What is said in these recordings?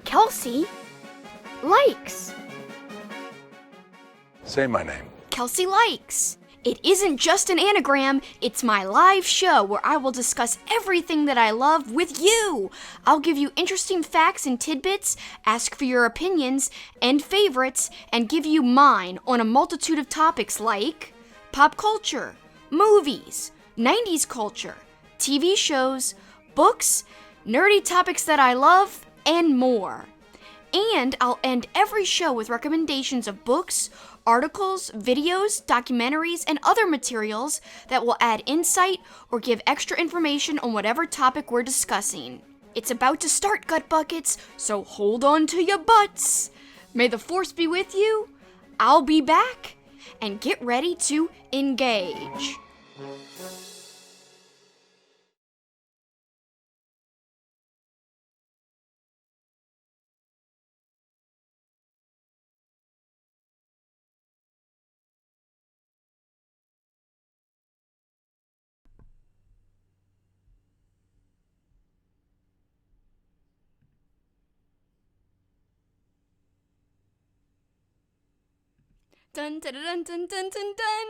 Kelsi likes. Say my name. Kelsi likes. It isn't just an anagram, it's my live show where I will discuss everything that I love with you. I'll give you interesting facts and tidbits, ask for your opinions and favorites, and give you mine on a multitude of topics like pop culture, movies, 90s culture, TV shows, books, nerdy topics that I love, and more. And I'll end every show with recommendations of books, articles, videos, documentaries, and other materials that will add insight or give extra information on whatever topic we're discussing. It's about to start, Gut Buckets, so hold on to your butts. May the force be with you. I'll be back, and get ready to engage. Dun dun dun dun dun dun dun!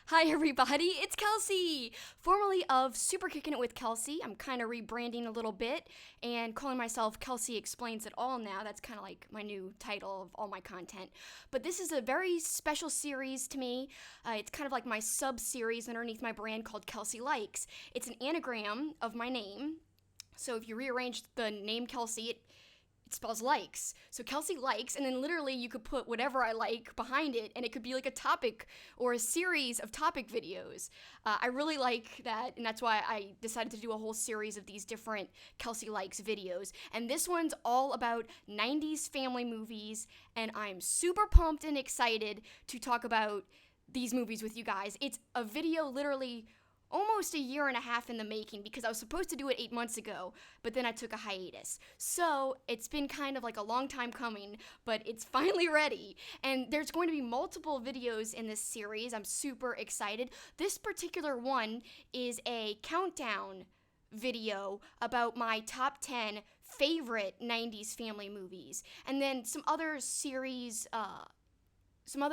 Hi everybody, it's Kelsi, formerly of Super Kicking It with Kelsi. I'm kind of rebranding a little bit and calling myself Kelsi Explains It All now. That's kind of like my new title of all my content. But this is a very special series to me. It's kind of like my sub-series underneath my brand called Kelsi Likes. It's an anagram of my name. So if you rearrange the name Kelsi, it spells likes. So Kelsi likes, and then literally you could put whatever I like behind it, and it could be like a topic or a series of topic videos. I really like that, and that's why I decided to do a whole series of these different Kelsi likes videos. And this one's all about 90s family movies, and I'm super pumped and excited to talk about these movies with you guys. It's a video literally almost a year and a half in the making because I was supposed to do it 8 months ago, but then I took a hiatus. So it's been kind of like a long time coming, but it's finally ready. And there's going to be multiple videos in this series. I'm super excited. This particular one is a countdown video about my top 10 favorite 90s family movies. And then some other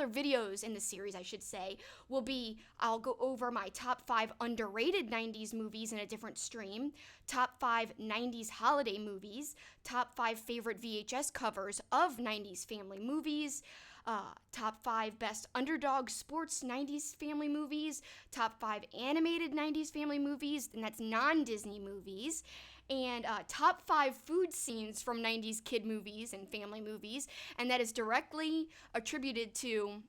videos in the series, I should say, will be, I'll go over my top 5 underrated 90s movies in a different stream, top 5 90s holiday movies, top 5 favorite VHS covers of 90s family movies, top 5 best underdog sports 90s family movies, top 5 animated 90s family movies, and that's non-Disney movies, and top 5 food scenes from 90s kid movies and family movies, and that is directly attributed to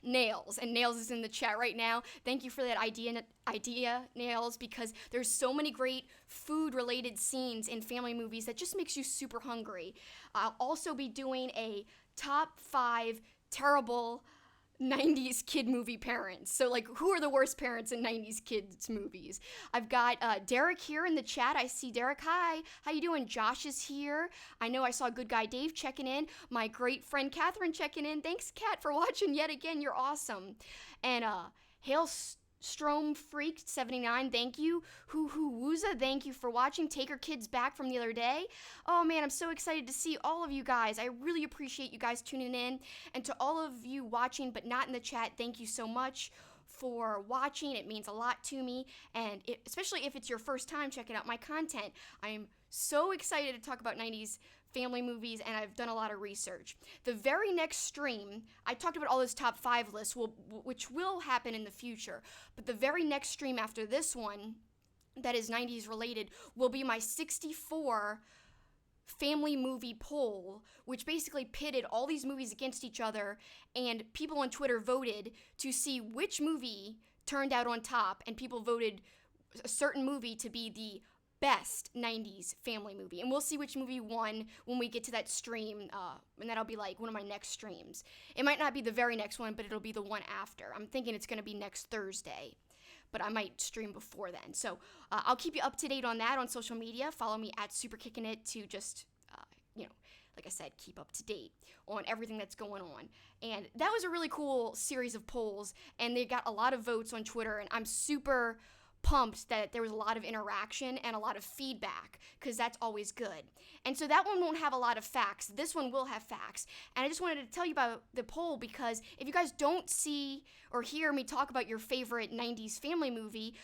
Nails, and Nails is in the chat right now. Thank you for that idea, Nails, because there's so many great food-related scenes in family movies that just makes you super hungry. I'll also be doing a top 5 terrible 90s kid movie parents. So, like, who are the worst parents in 90s kids movies? I've got Derek here in the chat. I see Derek. Hi. How you doing? Josh is here. I know I saw Good Guy Dave checking in. My great friend Catherine checking in. Thanks, Kat, for watching yet again. You're awesome. And Hail Strom Freak 79, thank you. Hoo Wooza, thank you for watching. Take Her Kids Back from the other day. Oh man, I'm so excited to see all of you guys. I really appreciate you guys tuning in. And to all of you watching but not in the chat, thank you so much for watching. It means a lot to me, and especially if it's your first time checking out my content. I am so excited to talk about 90s family movies, and I've done a lot of research. The very next stream, I talked about all those top 5 lists, which will happen in the future, but the very next stream after this one, that is 90s related, will be my 64 family movie poll, which basically pitted all these movies against each other, and people on Twitter voted to see which movie turned out on top, and people voted a certain movie to be the best 90s family movie. And we'll see which movie won when we get to that stream, and that'll be like one of my next streams. It might not be the very next one, but it'll be the one after. I'm thinking it's going to be next Thursday, but I might stream before then. So I'll keep you up to date on that on social media. Follow me at SuperKickingIt to just, like I said, keep up to date on everything that's going on. And that was a really cool series of polls, and they got a lot of votes on Twitter, and I'm super pumped that there was a lot of interaction and a lot of feedback, because that's always good. And so that one won't have a lot of facts. This one will have facts. And I just wanted to tell you about the poll, because if you guys don't see or hear me talk about your favorite 90s family movie,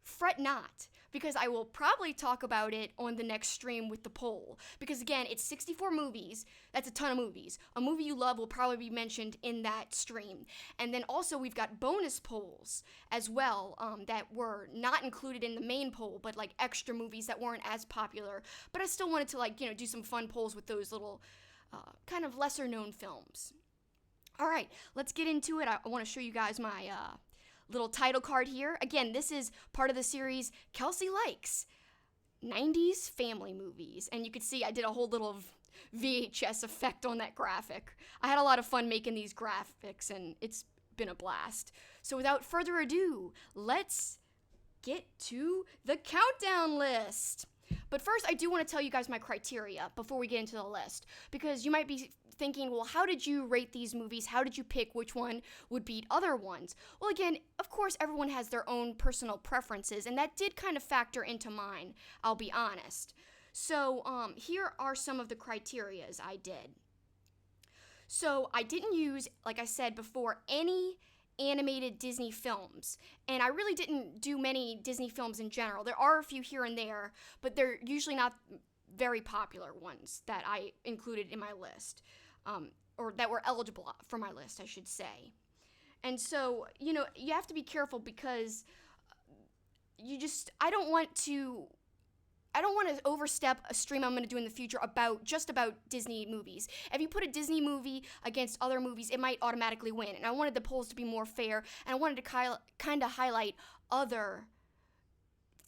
fret not, because I will probably talk about it on the next stream with the poll. Because again, it's 64 movies. That's a ton of movies. A movie you love will probably be mentioned in that stream. And then also we've got bonus polls as well, that were not included in the main poll, but like extra movies that weren't as popular. But I still wanted to do some fun polls with those little kind of lesser known films. All right, let's get into it. I want to show you guys my little title card here. Again, this is part of the series Kelsi likes 90s family movies. And you can see I did a whole little VHS effect on that graphic. I had a lot of fun making these graphics, and it's been a blast. So without further ado, let's get to the countdown list. But first, I do want to tell you guys my criteria before we get into the list, because you might be thinking, well, how did you rate these movies? How did you pick which one would beat other ones? Well, again, of course, everyone has their own personal preferences, and that did kind of factor into mine, I'll be honest. So here are some of the criterias I did. So I didn't use, like I said before, any animated Disney films, and I really didn't do many Disney films in general. There are a few here and there, but they're usually not very popular ones that I included in my list, or that were eligible for my list, I should say. And so, you have to be careful, because I don't want to overstep a stream I'm going to do in the future about Disney movies. If you put a Disney movie against other movies, it might automatically win. And I wanted the polls to be more fair, and I wanted to kind of highlight other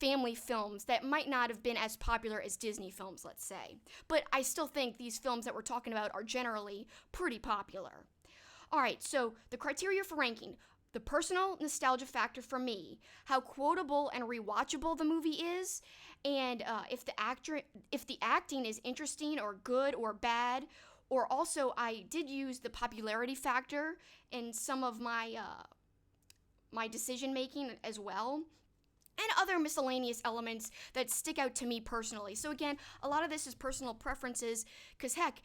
family films that might not have been as popular as Disney films, let's say. But I still think these films that we're talking about are generally pretty popular. All right, so the criteria for ranking: the personal nostalgia factor for me, how quotable and rewatchable the movie is, and if the acting is interesting or good or bad. Or also, I did use the popularity factor in some of my my decision making as well, and other miscellaneous elements that stick out to me personally. So again, a lot of this is personal preferences, because heck,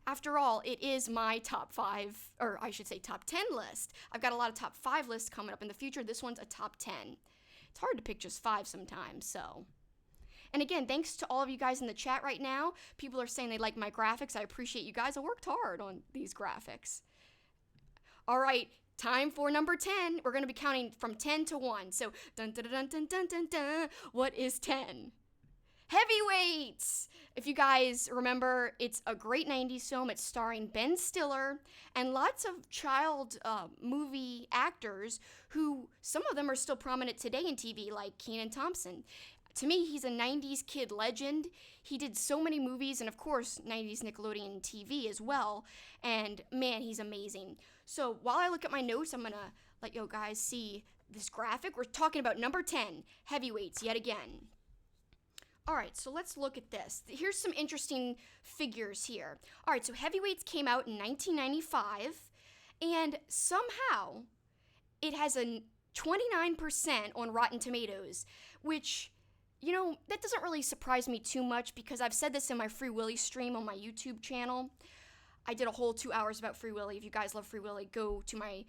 after all, it is my top 5, or I should say top 10 list. I've got a lot of top 5 lists coming up in the future. This one's a top 10. It's hard to pick just 5 sometimes, so. And again, thanks to all of you guys in the chat right now. People are saying they like my graphics. I appreciate you guys. I worked hard on these graphics. All right. Time for number 10. We're going to be counting from 10 to 1. So, dun dun dun dun dun dun dun. What is 10? Heavyweights! If you guys remember, it's a great 90s film. It's starring Ben Stiller and lots of child movie actors who, some of them are still prominent today in TV, like Kenan Thompson. To me, he's a 90s kid legend. He did so many movies, and of course, 90s Nickelodeon TV as well. And man, he's amazing. So while I look at my notes, I'm going to let you guys see this graphic. We're talking about number 10, Heavyweights, yet again. All right, so let's look at this. Here's some interesting figures here. All right, so Heavyweights came out in 1995, and somehow it has a 29% on Rotten Tomatoes, which, that doesn't really surprise me too much, because I've said this in my Free Willy stream on my YouTube channel. I did a whole 2 hours about Free Willy. If you guys love Free Willy, go to my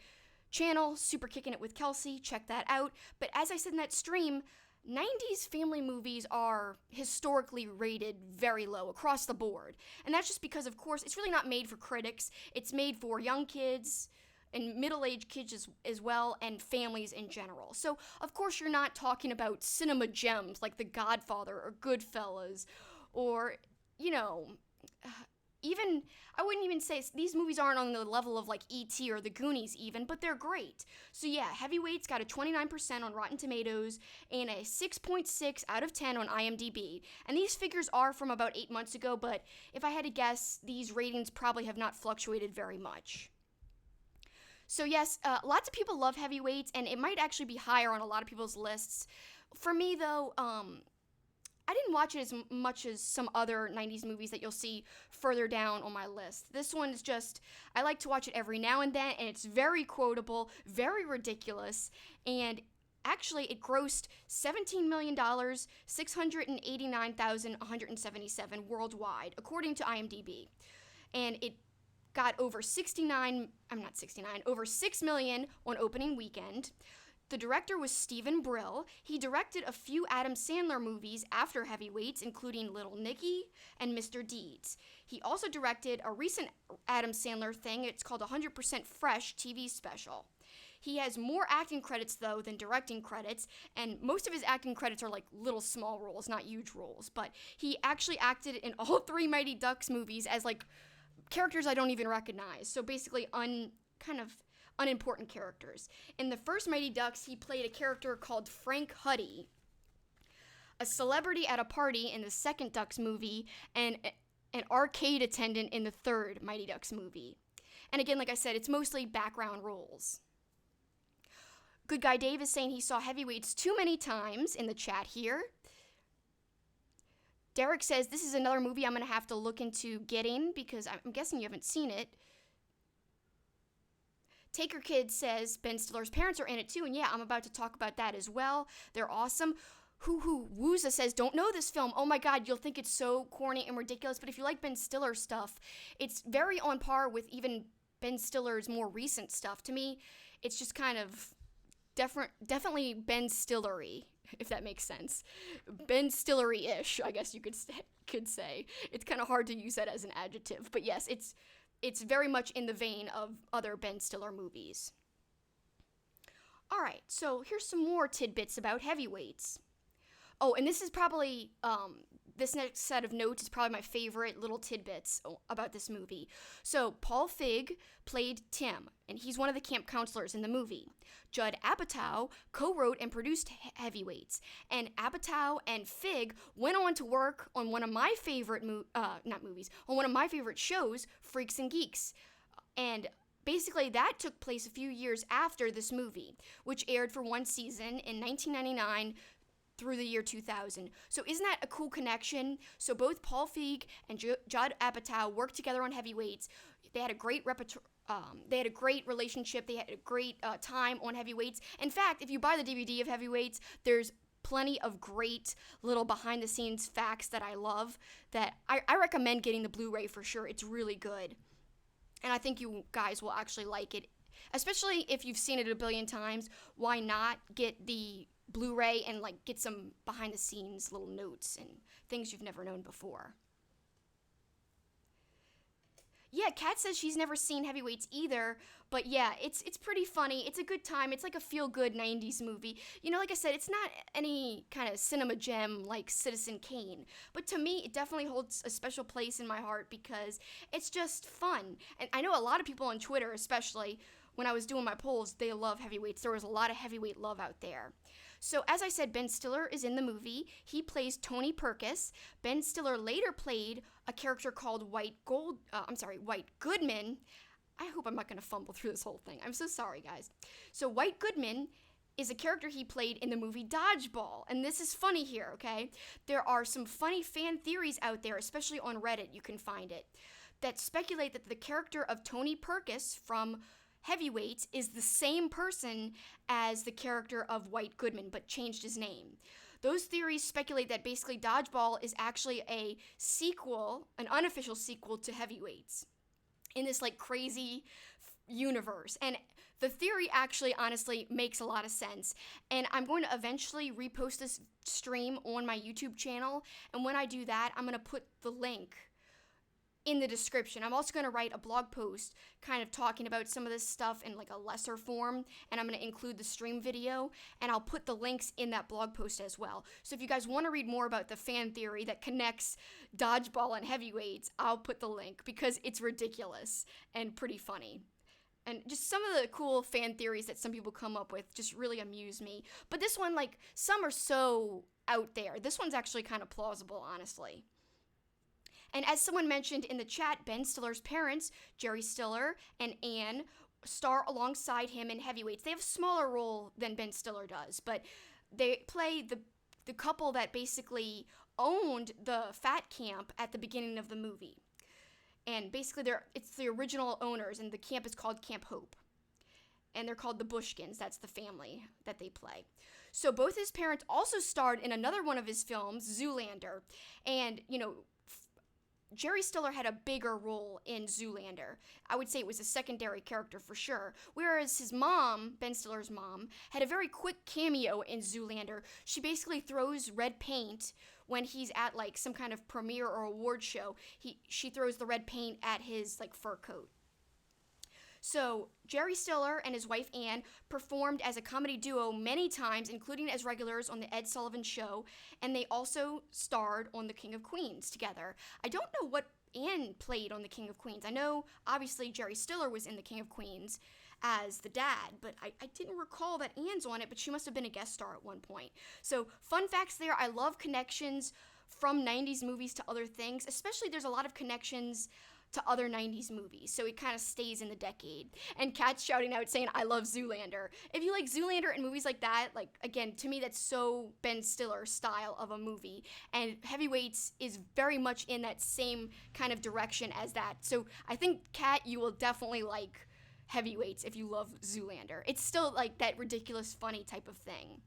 channel, Super Kicking It with Kelsi, check that out. But as I said in that stream, 90s family movies are historically rated very low across the board. And that's just because, of course, it's really not made for critics. It's made for young kids and middle-aged kids as well, and families in general. So, of course, you're not talking about cinema gems like The Godfather or Goodfellas, or, even, I wouldn't even say, these movies aren't on the level of like E.T. or The Goonies even, but they're great. So yeah, Heavyweights got a 29% on Rotten Tomatoes and a 6.6 out of 10 on IMDb. And these figures are from about 8 months ago, but if I had to guess, these ratings probably have not fluctuated very much. So yes, lots of people love Heavyweights, and it might actually be higher on a lot of people's lists. For me, though, I didn't watch it as much as some other 90s movies that you'll see further down on my list. This one is just, I like to watch it every now and then, and it's very quotable, very ridiculous, and actually, it grossed $17 million, 689,177 worldwide, according to IMDb. And it got over 6 million on opening weekend. The director was Stephen Brill. He directed a few Adam Sandler movies after Heavyweights, including Little Nicky and Mr. Deeds. He also directed a recent Adam Sandler thing. It's called 100% Fresh TV special. He has more acting credits, though, than directing credits, and most of his acting credits are like little small roles, not huge roles. But he actually acted in all 3 Mighty Ducks movies as like characters I don't even recognize. So basically unimportant characters. In the first Mighty Ducks, he played a character called Frank Huddy, a celebrity at a party in the second Ducks movie, and an arcade attendant in the third Mighty Ducks movie. And again, like I said, it's mostly background roles. Good Guy Dave is saying he saw Heavyweights too many times in the chat here. Derek says this is another movie I'm going to have to look into getting because I'm guessing you haven't seen it. Taker Kid says Ben Stiller's parents are in it too, and yeah, I'm about to talk about that as well. They're awesome. Wooza says, don't know this film. Oh my god, you'll think it's so corny and ridiculous, but if you like Ben Stiller stuff, it's very on par with even Ben Stiller's more recent stuff. To me, it's just kind of definitely Ben Stiller-y, if that makes sense. Ben Stiller-ish, I guess you could say. It's kind of hard to use that as an adjective, but yes, it's very much in the vein of other Ben Stiller movies. All right, so here's some more tidbits about Heavyweights. Oh, and this is probably, this next set of notes is probably my favorite little tidbits about this movie. So, Paul Feig played Tim, and he's one of the camp counselors in the movie. Judd Apatow co-wrote and produced Heavyweights, and Apatow and Feig went on to work on one of my favorite on one of my favorite shows, Freaks and Geeks. And basically, that took place a few years after this movie, which aired for one season in 1999 through the year 2000. So isn't that a cool connection? So both Paul Feig and Judd Apatow worked together on Heavyweights. They had a great they had a great relationship. They had a great time on Heavyweights. In fact, if you buy the DVD of Heavyweights, there's plenty of great little behind-the-scenes facts that I love that I recommend getting the Blu-ray for sure. It's really good. And I think you guys will actually like it. Especially if you've seen it a billion times, why not get the Blu-ray and like get some behind the scenes little notes and things you've never known before. Yeah, Kat says she's never seen Heavyweights either, but yeah, it's pretty funny. It's a good time. It's like a feel-good 90s movie. You know, like I said, it's not any kind of cinema gem like Citizen Kane, but to me, it definitely holds a special place in my heart because it's just fun. And I know a lot of people on Twitter, especially when I was doing my polls, they love Heavyweights. There was a lot of Heavyweight love out there. So as I said, Ben Stiller is in the movie. He plays Tony Perkis. Ben Stiller later played a character called White Goodman. I hope I'm not going to fumble through this whole thing. I'm so sorry, guys. So White Goodman is a character he played in the movie Dodgeball. And this is funny here, okay? There are some funny fan theories out there, especially on Reddit, you can find it, that speculate that the character of Tony Perkis from Heavyweights is the same person as the character of White Goodman, but changed his name. Those theories speculate that basically Dodgeball is actually a sequel, an unofficial sequel to Heavyweights in this like crazy universe. And the theory actually honestly makes a lot of sense. And I'm going to eventually repost this stream on my YouTube channel. And when I do that, I'm going to put the link in the description. I'm also going to write a blog post kind of talking about some of this stuff in like a lesser form, and I'm going to include the stream video, and I'll put the links in that blog post as well. So if you guys want to read more about the fan theory that connects Dodgeball and Heavyweights, I'll put the link because it's ridiculous and pretty funny. And just some of the cool fan theories that some people come up with just really amuse me. But this one, like, some are so out there. This one's actually kind of plausible, honestly. And as someone mentioned in the chat, Ben Stiller's parents, Jerry Stiller and Ann, star alongside him in Heavyweights. They have a smaller role than Ben Stiller does, but they play the couple that basically owned the fat camp at the beginning of the movie. And basically it's the original owners, and the camp is called Camp Hope. and they're called the Bushkins. That's the family that they play. So both his parents also starred in another one of his films, Zoolander. And, Jerry Stiller had a bigger role in Zoolander. I would say it was a secondary character for sure. Whereas his mom, Ben Stiller's mom, had a very quick cameo in Zoolander. She basically throws red paint when he's at like some kind of premiere or award show. She throws the red paint at his like fur coat. So, Jerry Stiller and his wife Ann performed as a comedy duo many times, including as regulars on The Ed Sullivan Show, and they also starred on The King of Queens together. I don't know what Ann played on The King of Queens. I know, obviously, Jerry Stiller was in The King of Queens as the dad, but I didn't recall that Ann's on it, but she must have been a guest star at one point. So, fun facts there. I love connections from 90s movies to other things, especially there's a lot of connections to other 90s movies, so it kind of stays in the decade. And Kat's shouting out saying, I love Zoolander. If you like Zoolander and movies like that, like, again, to me, that's so Ben Stiller style of a movie. And Heavyweights is very much in that same kind of direction as that. So I think, Kat, you will definitely like Heavyweights if you love Zoolander. It's still like that ridiculous, funny type of thing.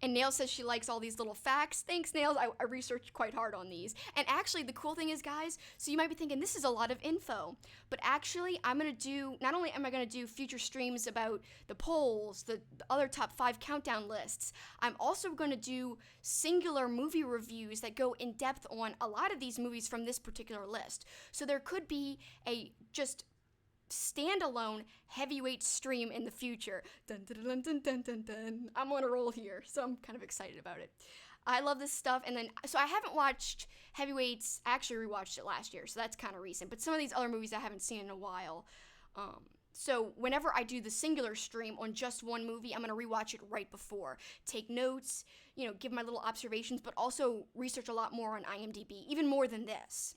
And Nails says she likes all these little facts. Thanks, Nails. I researched quite hard on these. And actually, the cool thing is, guys, so you might be thinking, this is a lot of info. But actually, not only am I going to do future streams about the polls, the other top 5 countdown lists, I'm also going to do singular movie reviews that go in depth on a lot of these movies from this particular list. So there could be a just standalone Heavyweight stream in the future. Dun, dun, dun, dun, dun, dun, dun. I'm on a roll here, so I'm kind of excited about it. I love this stuff. And then, so I haven't watched Heavyweights. I actually rewatched it last year, so that's kind of recent. But some of these other movies I haven't seen in a while. So whenever I do the singular stream on just one movie, I'm going to rewatch it right before. Take notes, give my little observations, but also research a lot more on IMDb, even more than this.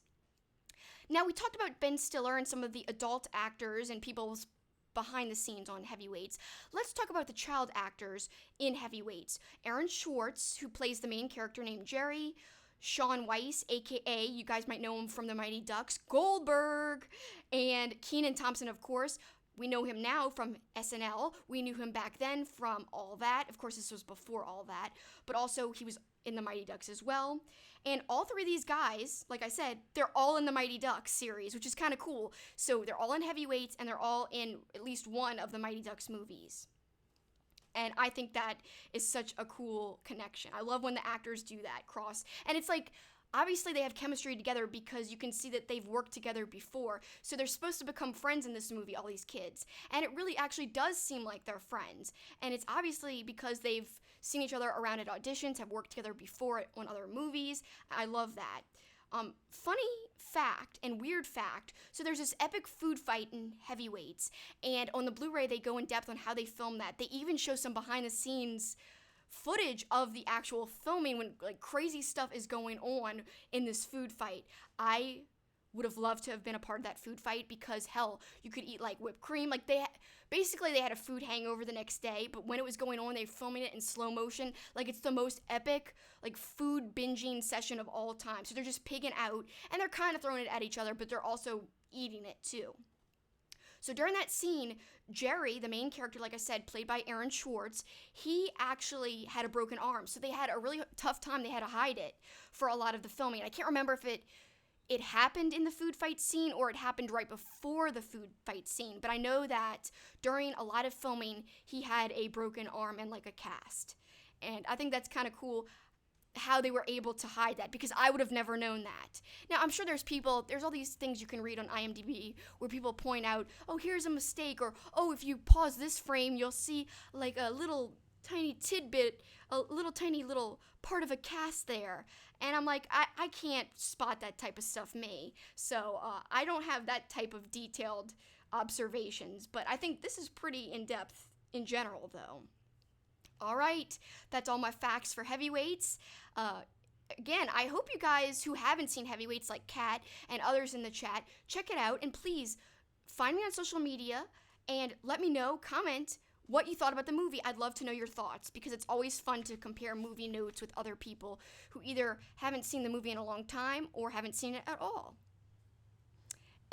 Now, we talked about Ben Stiller and some of the adult actors and people's behind the scenes on Heavyweights. Let's talk about the child actors in Heavyweights. Aaron Schwartz, who plays the main character named Jerry. Sean Weiss, a.k.a., you guys might know him from the Mighty Ducks, Goldberg. And Kenan Thompson, of course. We know him now from SNL. We knew him back then from All That. Of course, this was before All That. But also, he was in the Mighty Ducks as well. And all three of these guys, like I said, they're all in the Mighty Ducks series, which is kind of cool. So they're all in Heavyweights, and they're all in at least one of the Mighty Ducks movies. And I think that is such a cool connection. I love when the actors do that cross. And it's like, obviously they have chemistry together because you can see that they've worked together before. So they're supposed to become friends in this movie, all these kids. And it really actually does seem like they're friends. And it's obviously because they've seen each other around at auditions, have worked together before on other movies. I love that. Funny fact and weird fact, so there's this epic food fight in Heavyweights, and on the Blu-ray they go in depth on how they filmed that. They even show some behind the scenes footage of the actual filming when like crazy stuff is going on in this food fight. I would have loved to have been a part of that food fight because hell, you could eat like whipped cream. Like they had a food hangover the next day, but when it was going on, they were filming it in slow motion. Like it's the most epic like food binging session of all time. So they're just pigging out and they're kind of throwing it at each other, but they're also eating it too. So during that scene, Jerry, the main character, like I said, played by Aaron Schwartz, he actually had a broken arm. So they had a really tough time. They had to hide it for a lot of the filming. I can't remember if it happened in the food fight scene or it happened right before the food fight scene. But I know that during a lot of filming, he had a broken arm and like a cast. And I think that's kind of cool how they were able to hide that because I would have never known that. Now, I'm sure there's all these things you can read on IMDb where people point out, oh, here's a mistake, or, oh, if you pause this frame, you'll see like a little tiny tidbit, a little tiny little part of a cast there. And I'm like, I can't spot that type of stuff, me. So I don't have that type of detailed observations, but I think this is pretty in-depth in general, though. All right, that's all my facts for Heavyweights. Again, I hope you guys who haven't seen Heavyweights like Kat and others in the chat, check it out. And please, find me on social media and let me know, comment, what you thought about the movie. I'd love to know your thoughts because it's always fun to compare movie notes with other people who either haven't seen the movie in a long time or haven't seen it at all.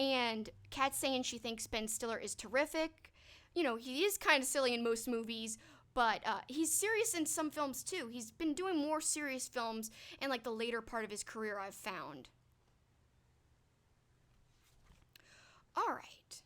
And Kat's saying she thinks Ben Stiller is terrific. You know, he is kind of silly in most movies, but he's serious in some films too. He's been doing more serious films in like the later part of his career, I've found. All right.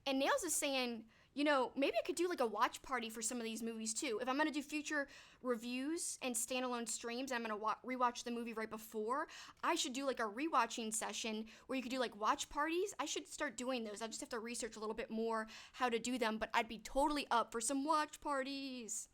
And Nails is saying, you know, maybe I could do like a watch party for some of these movies too. If I'm going to do future reviews and standalone streams, and I'm going to rewatch the movie right before, I should do like a rewatching session where you could do like watch parties. I should start doing those. I just have to research a little bit more how to do them, but I'd be totally up for some watch parties.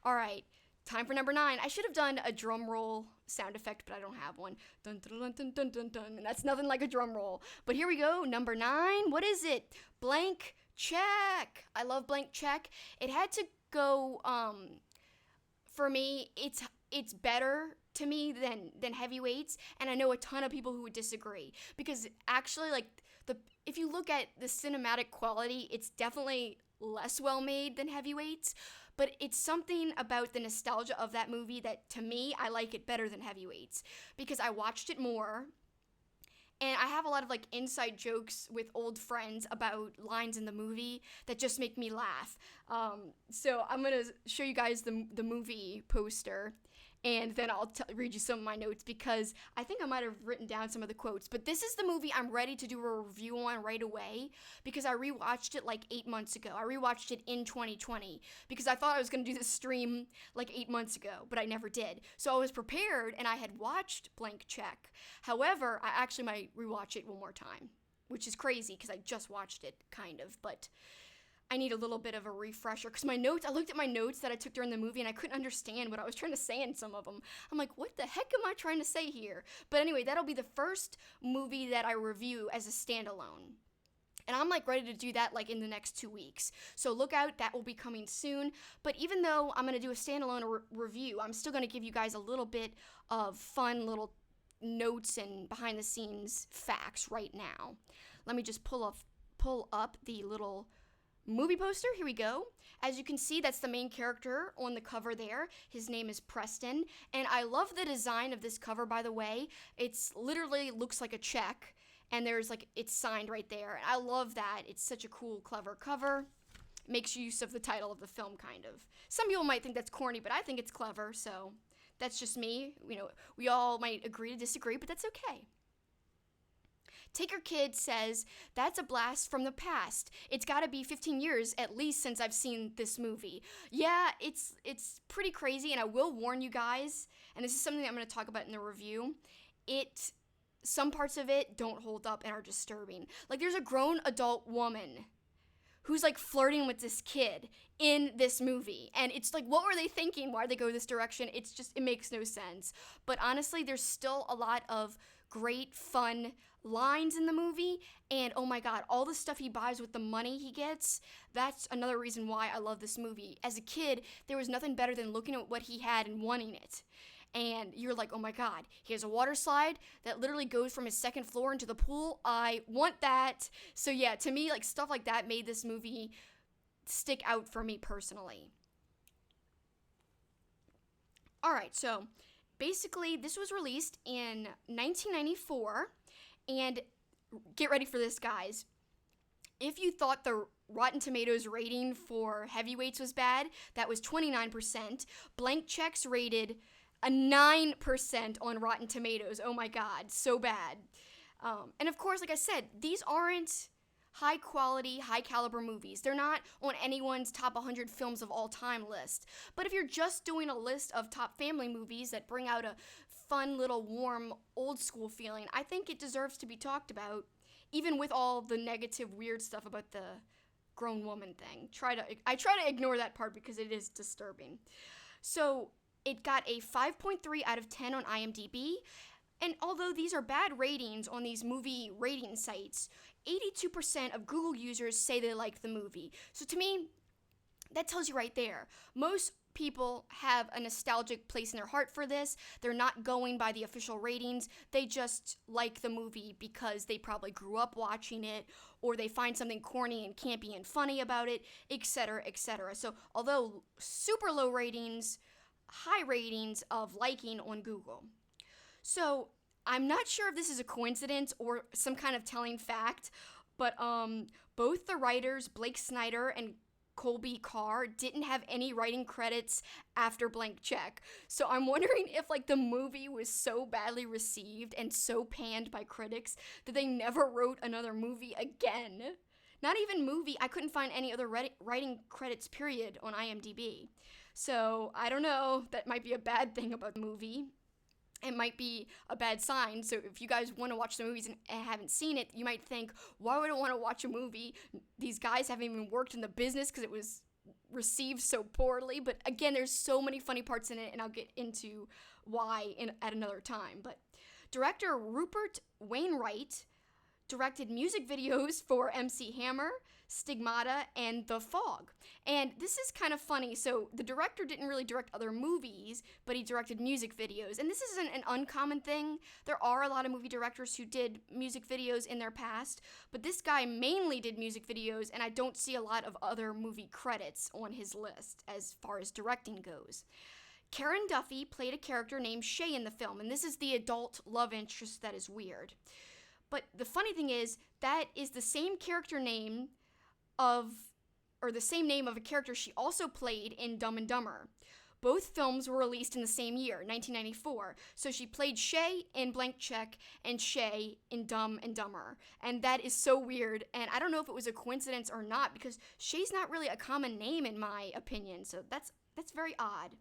All right. Time for number 9. I should have done a drum roll sound effect, but I don't have one. Dun, dun, dun, dun, dun, dun, dun. And that's nothing like a drum roll. But here we go. Number 9. What is it? Blank check. I love blank check. It had to go, for me, it's better to me than Heavyweights. And I know a ton of people who would disagree. Because actually, like, if you look at the cinematic quality, it's definitely less well made than Heavyweights. But it's something about the nostalgia of that movie that, to me, I like it better than Heavyweights. Because I watched it more, and I have a lot of, like, inside jokes with old friends about lines in the movie that just make me laugh. So I'm going to show you guys the movie poster, and then I'll read you some of my notes, because I think I might have written down some of the quotes. But this is the movie I'm ready to do a review on right away, because I rewatched it like 8 months ago. I rewatched it in 2020 because I thought I was going to do this stream like 8 months ago, but I never did. So I was prepared, and I had watched Blank Check. However, I actually might rewatch it one more time, which is crazy because I just watched it, kind of, but I need a little bit of a refresher, because I looked at my notes that I took during the movie, and I couldn't understand what I was trying to say in some of them. I'm like, what the heck am I trying to say here? But anyway, that'll be the first movie that I review as a standalone. And I'm like ready to do that like in the next 2 weeks. So look out, that will be coming soon. But even though I'm going to do a standalone review, I'm still going to give you guys a little bit of fun little notes and behind the scenes facts right now. Let me just pull up the little movie poster. Here we go. As you can see, that's the main character on the cover there. His name is Preston, and I love the design of this cover, by the way. It's literally looks like a check, and there's like, it's signed right there. And I love that. It's such a cool, clever cover. Makes use of the title of the film, kind of. Some people might think that's corny, but I think it's clever, so that's just me. You know, we all might agree to disagree, but that's okay. Take Your Kid says, that's a blast from the past. It's got to be 15 years at least since I've seen this movie. Yeah, it's pretty crazy, and I will warn you guys, and this is something that I'm going to talk about in the review. Some parts of it don't hold up and are disturbing. Like, there's a grown adult woman who's like flirting with this kid in this movie. And it's like, what were they thinking? Why did they go this direction? It makes no sense. But honestly, there's still a lot of great, fun lines in the movie. And oh my God, all the stuff he buys with the money he gets, that's another reason why I love this movie. As a kid, there was nothing better than looking at what he had and wanting it. And you're like, oh my God, he has a water slide that literally goes from his second floor into the pool. I want that. So yeah, to me, like, stuff like that made this movie stick out for me personally. All right, so basically this was released in 1994, and get ready for this, guys. If you thought the Rotten Tomatoes rating for Heavyweights was bad, that was 29%. Blank Check's rated a 9% on Rotten Tomatoes. Oh my God, so bad. And of course, like I said, these aren't high quality, high caliber movies. They're not on anyone's top 100 films of all time list. But if you're just doing a list of top family movies that bring out a fun little warm old school feeling, I think it deserves to be talked about, even with all the negative weird stuff about the grown woman thing. I try to ignore that part because it is disturbing. So it got a 5.3 out of 10 on IMDb, and although these are bad ratings on these movie rating sites, 82% of Google users say they liked the movie. So to me, that tells you right there. Most people have a nostalgic place in their heart for this. They're not going by the official ratings. They just like the movie because they probably grew up watching it, or they find something corny and campy and funny about it, etc., etc. So although super low ratings, high ratings of liking on Google. So I'm not sure if this is a coincidence or some kind of telling fact, but both the writers, Blake Snyder and Colby Carr, didn't have any writing credits after Blank Check. So I'm wondering if like the movie was so badly received and so panned by critics that they never wrote another movie again. Not even movie, I couldn't find any other writing credits period on IMDb. So I don't know, that might be a bad thing about the movie. It might be a bad sign. So if you guys want to watch the movies and haven't seen it, you might think, why would I want to watch a movie? These guys haven't even worked in the business because it was received so poorly. But again, there's so many funny parts in it, and I'll get into why at another time. But director Rupert Wainwright directed music videos for MC Hammer, Stigmata, and The Fog. And this is kind of funny. So the director didn't really direct other movies, but he directed music videos. And this isn't an uncommon thing. There are a lot of movie directors who did music videos in their past, but this guy mainly did music videos, and I don't see a lot of other movie credits on his list as far as directing goes. Karen Duffy played a character named Shay in the film, and this is the adult love interest that is weird. But the funny thing is, that is the same character name the same name of a character she also played in Dumb and Dumber. Both films were released in the same year, 1994. So she played Shay in Blank Check and Shay in Dumb and Dumber. And that is so weird. And I don't know if it was a coincidence or not, because Shay's not really a common name in my opinion. So that's very odd.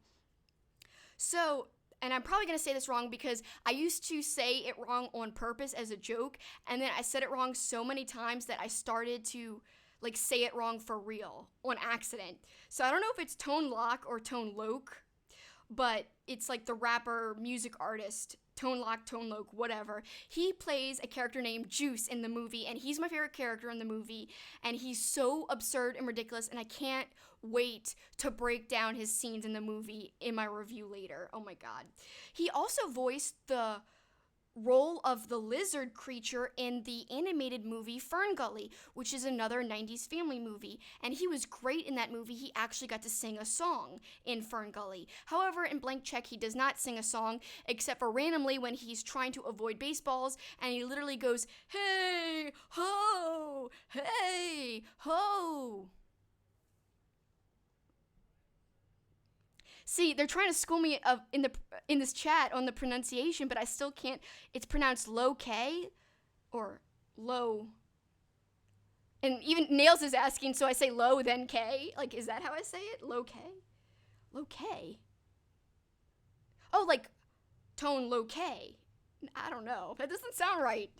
So, and I'm probably going to say this wrong because I used to say it wrong on purpose as a joke, and then I said it wrong so many times that I started to like say it wrong for real on accident. So I don't know if it's Tone Loc or Tone Loc, but it's like the rapper, music artist, Tone Loc, Tone Loc, whatever. He plays a character named Juice in the movie, and he's my favorite character in the movie, and he's so absurd and ridiculous, and I can't wait to break down his scenes in the movie in my review later. Oh my god. He also voiced the role of the lizard creature in the animated movie Ferngully, which is another 90s family movie, and he was great in that movie. He actually got to sing a song in Ferngully. However, in Blank Check, he does not sing a song, except for randomly when he's trying to avoid baseballs, and he literally goes, "Hey, ho! Hey, ho!" See, they're trying to school me in this chat on the pronunciation, but I still can't. It's pronounced low-K or low. And even Nails is asking, so I say low then K? Like, is that how I say it? Low-K? Low-K? Oh, like tone low-K. I don't know. That doesn't sound right.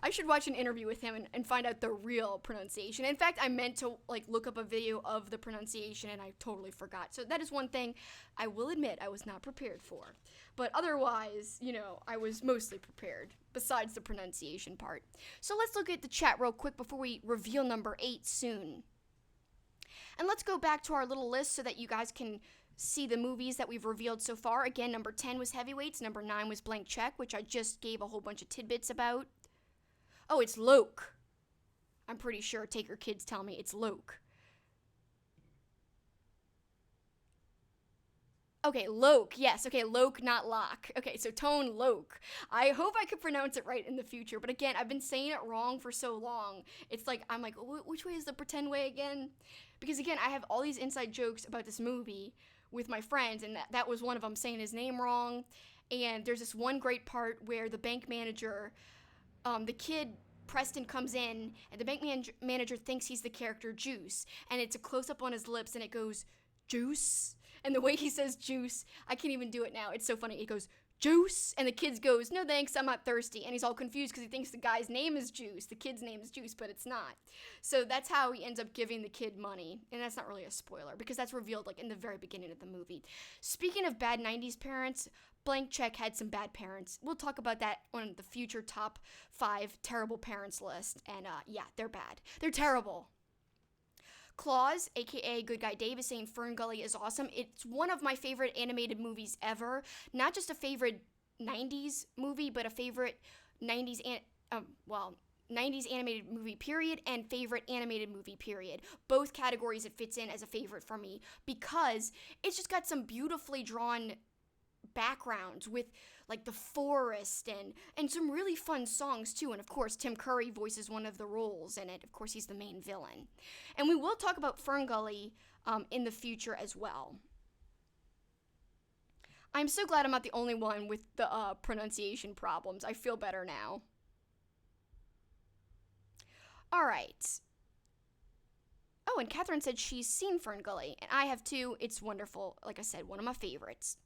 I should watch an interview with him and find out the real pronunciation. In fact, I meant to like look up a video of the pronunciation and I totally forgot. So that is one thing I will admit I was not prepared for. But otherwise, I was mostly prepared, besides the pronunciation part. So let's look at the chat real quick before we reveal number 8 soon. And let's go back to our little list so that you guys can see the movies that we've revealed so far. Again, number 10 was Heavyweights, number 9 was Blank Check, which I just gave a whole bunch of tidbits about. Oh, it's Loc. I'm pretty sure Taker Kids tell me it's Loc. Okay, Loc. Yes, okay, Loc, not Lock. Okay, so Tone Loc. I hope I could pronounce it right in the future. But again, I've been saying it wrong for so long. It's like, I'm like, which way is the pretend way again? Because again, I have all these inside jokes about this movie with my friends, and that was one of them, saying his name wrong. And there's this one great part where the bank manager, the kid Preston comes in, and the bank manager thinks he's the character Juice, and it's a close-up on his lips, and it goes, Juice? And the way he says Juice, I can't even do it now. It's so funny. It goes, Juice? And the kid goes, no thanks, I'm not thirsty. And he's all confused because he thinks the guy's name is Juice. The kid's name is Juice, but it's not. So that's how he ends up giving the kid money. And that's not really a spoiler because that's revealed like in the very beginning of the movie. Speaking of bad 90s parents, Blank Check had some bad parents. We'll talk about that on the future top 5 terrible parents list. And yeah, they're bad. They're terrible. Claus, aka Good Guy Dave, is saying Ferngully is awesome. It's one of my favorite animated movies ever. Not just a favorite 90s movie, but a favorite 90s 90s animated movie period and favorite animated movie period. Both categories it fits in as a favorite for me because it's just got some beautifully drawn backgrounds with like the forest and some really fun songs too. And of course, Tim Curry voices one of the roles in it. Of course, he's the main villain. And we will talk about Ferngully in the future as well. I'm so glad I'm not the only one with the pronunciation problems. I feel better now. All right. Oh, and Catherine said she's seen Ferngully, and I have too. It's wonderful. Like I said, one of my favorites.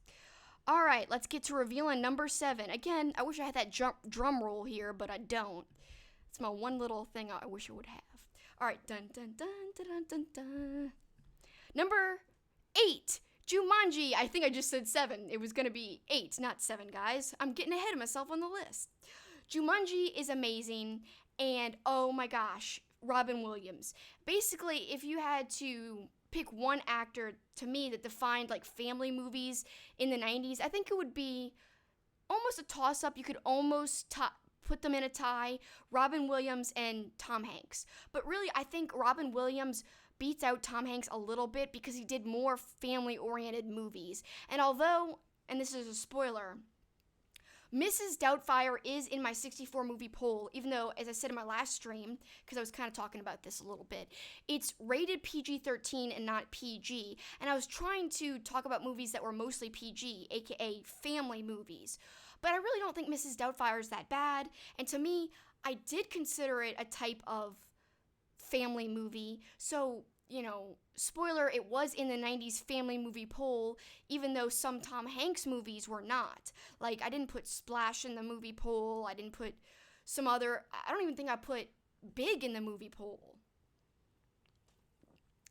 All right, let's get to revealing number 7. Again, I wish I had that drum roll here, but I don't. It's my one little thing I wish I would have. All right, dun dun dun dun dun dun dun. Number 8, Jumanji. I think I just said 7. It was gonna be 8, not 7, guys. I'm getting ahead of myself on the list. Jumanji is amazing, and oh my gosh, Robin Williams. Basically, if you had to pick one actor to me that defined like family movies in the 90s, I think it would be almost a toss-up. You could almost put them in a tie, Robin Williams and Tom Hanks. But really, I think Robin Williams beats out Tom Hanks a little bit because he did more family-oriented movies. And although, and this is a spoiler, Mrs. Doubtfire is in my 64 movie poll, even though, as I said in my last stream, because I was kind of talking about this a little bit, it's rated PG-13 and not PG, and I was trying to talk about movies that were mostly PG, aka family movies. But I really don't think Mrs. Doubtfire is that bad, and to me, I did consider it a type of family movie, so, you know, spoiler, it was in the 90s family movie poll, even though some Tom Hanks movies were not. Like, I didn't put Splash in the movie poll, I didn't put some other, I don't even think I put Big in the movie poll.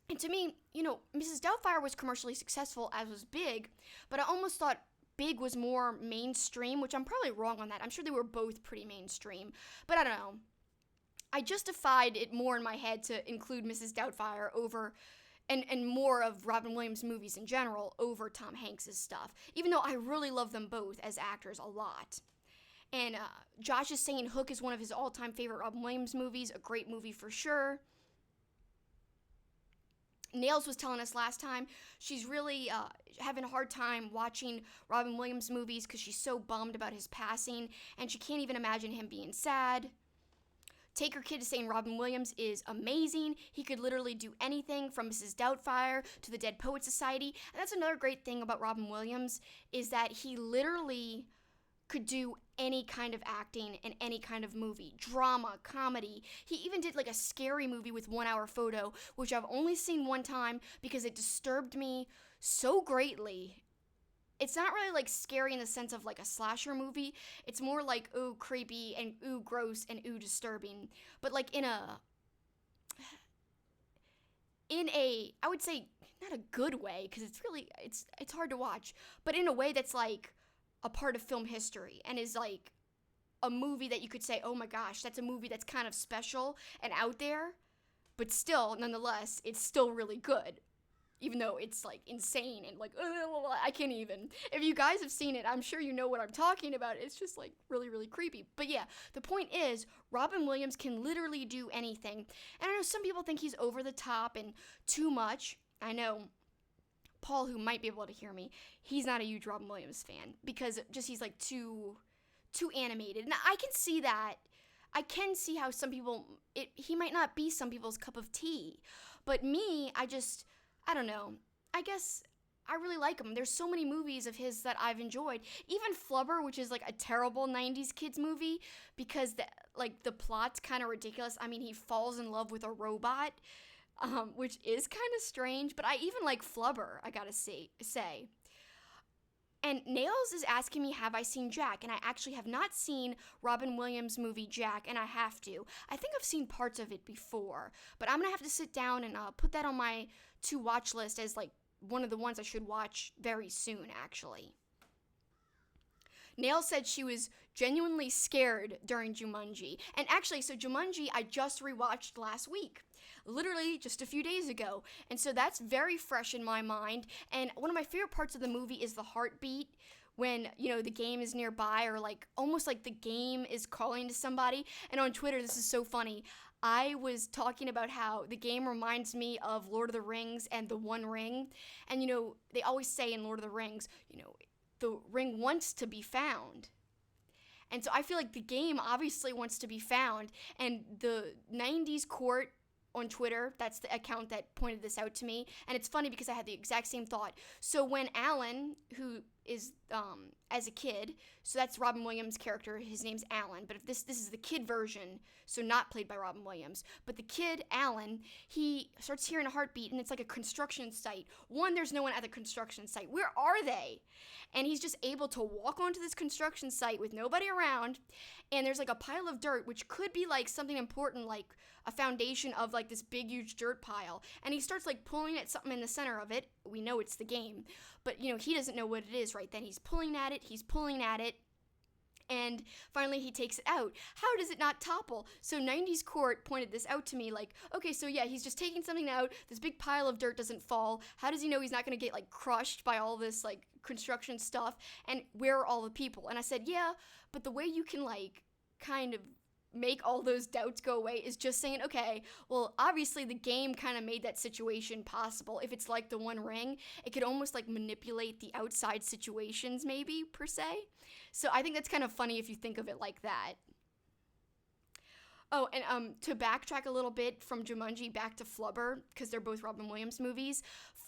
And to me, you know, Mrs. Doubtfire was commercially successful, as was Big, but I almost thought Big was more mainstream, which I'm probably wrong on that. I'm sure they were both pretty mainstream, but I don't know. I justified it more in my head to include Mrs. Doubtfire over, and more of Robin Williams movies in general over Tom Hanks' stuff, even though I really love them both as actors a lot. And Josh is saying Hook is one of his all-time favorite Robin Williams movies, a great movie for sure. Nails was telling us last time she's really having a hard time watching Robin Williams movies because she's so bummed about his passing, and she can't even imagine him being sad. Taker Kid is saying Robin Williams is amazing. He could literally do anything from Mrs. Doubtfire to the Dead Poets Society. And that's another great thing about Robin Williams is that he literally could do any kind of acting in any kind of movie. Drama, comedy. He even did like a scary movie with 1 Hour Photo, which I've only seen one time because it disturbed me so greatly. It's not really like scary in the sense of like a slasher movie. It's more like, ooh, creepy and ooh, gross and ooh, disturbing. But like in a, I would say not a good way, because it's really, it's hard to watch, but in a way that's like a part of film history and is like a movie that you could say, oh my gosh, that's a movie that's kind of special and out there, but still, nonetheless, it's still really good. Even though it's like insane and like, I can't even. If you guys have seen it, I'm sure you know what I'm talking about. It's just like really, really creepy. But yeah, the point is, Robin Williams can literally do anything. And I know some people think he's over the top and too much. I know Paul, who might be able to hear me, he's not a huge Robin Williams fan because just he's like too animated. And I can see that. I can see how some people, he might not be some people's cup of tea. But me, I don't know. I guess I really like him. There's so many movies of his that I've enjoyed. Even Flubber, which is like a terrible 90s kids movie because the plot's kind of ridiculous. I mean, he falls in love with a robot, which is kind of strange. But I even like Flubber, I gotta say. And Nails is asking me, have I seen Jack? And I actually have not seen Robin Williams' movie Jack, and I have to. I think I've seen parts of it before, but I'm going to have to sit down and put that on my to-watch list as, like, one of the ones I should watch very soon, actually. Nails said she was genuinely scared during Jumanji. And actually, so Jumanji I just rewatched last week. Literally just a few days ago. And so that's very fresh in my mind. And one of my favorite parts of the movie is the heartbeat when, you know, the game is nearby or like almost like the game is calling to somebody. And on Twitter, this is so funny. I was talking about how the game reminds me of Lord of the Rings and the One Ring. And, you know, they always say in Lord of the Rings, you know, the ring wants to be found. And so I feel like the game obviously wants to be found, and the 90s court on Twitter, that's the account that pointed this out to me, and it's funny because I had the exact same thought. So when Alan, who is as a kid, so that's Robin Williams' character, his name's Alan, but if this is the kid version, so not played by Robin Williams, but the kid Alan, he starts hearing a heartbeat, and it's like a construction site. One, there's no one at the construction site. Where are they? And he's just able to walk onto this construction site with nobody around, and there's like a pile of dirt, which could be like something important, like a foundation of like this big huge dirt pile, and he starts like pulling at something in the center of it. We know it's the game, but he doesn't know what it is right then. He's pulling at it, and finally he takes it out. How does it not topple? So 90s Court pointed this out to me, like, okay, so yeah, he's just taking something out, this big pile of dirt doesn't fall. How does he know he's not going to get like crushed by all this like construction stuff? And where are all the people? And I said, yeah, but the way you can like kind of make all those doubts go away is just saying, okay, well, obviously the game kind of made that situation possible. If it's like the One Ring, it could almost like manipulate the outside situations maybe, per se. So I think that's kind of funny if you think of it like that. Oh, and to backtrack a little bit from Jumanji back to Flubber, because they're both Robin Williams movies,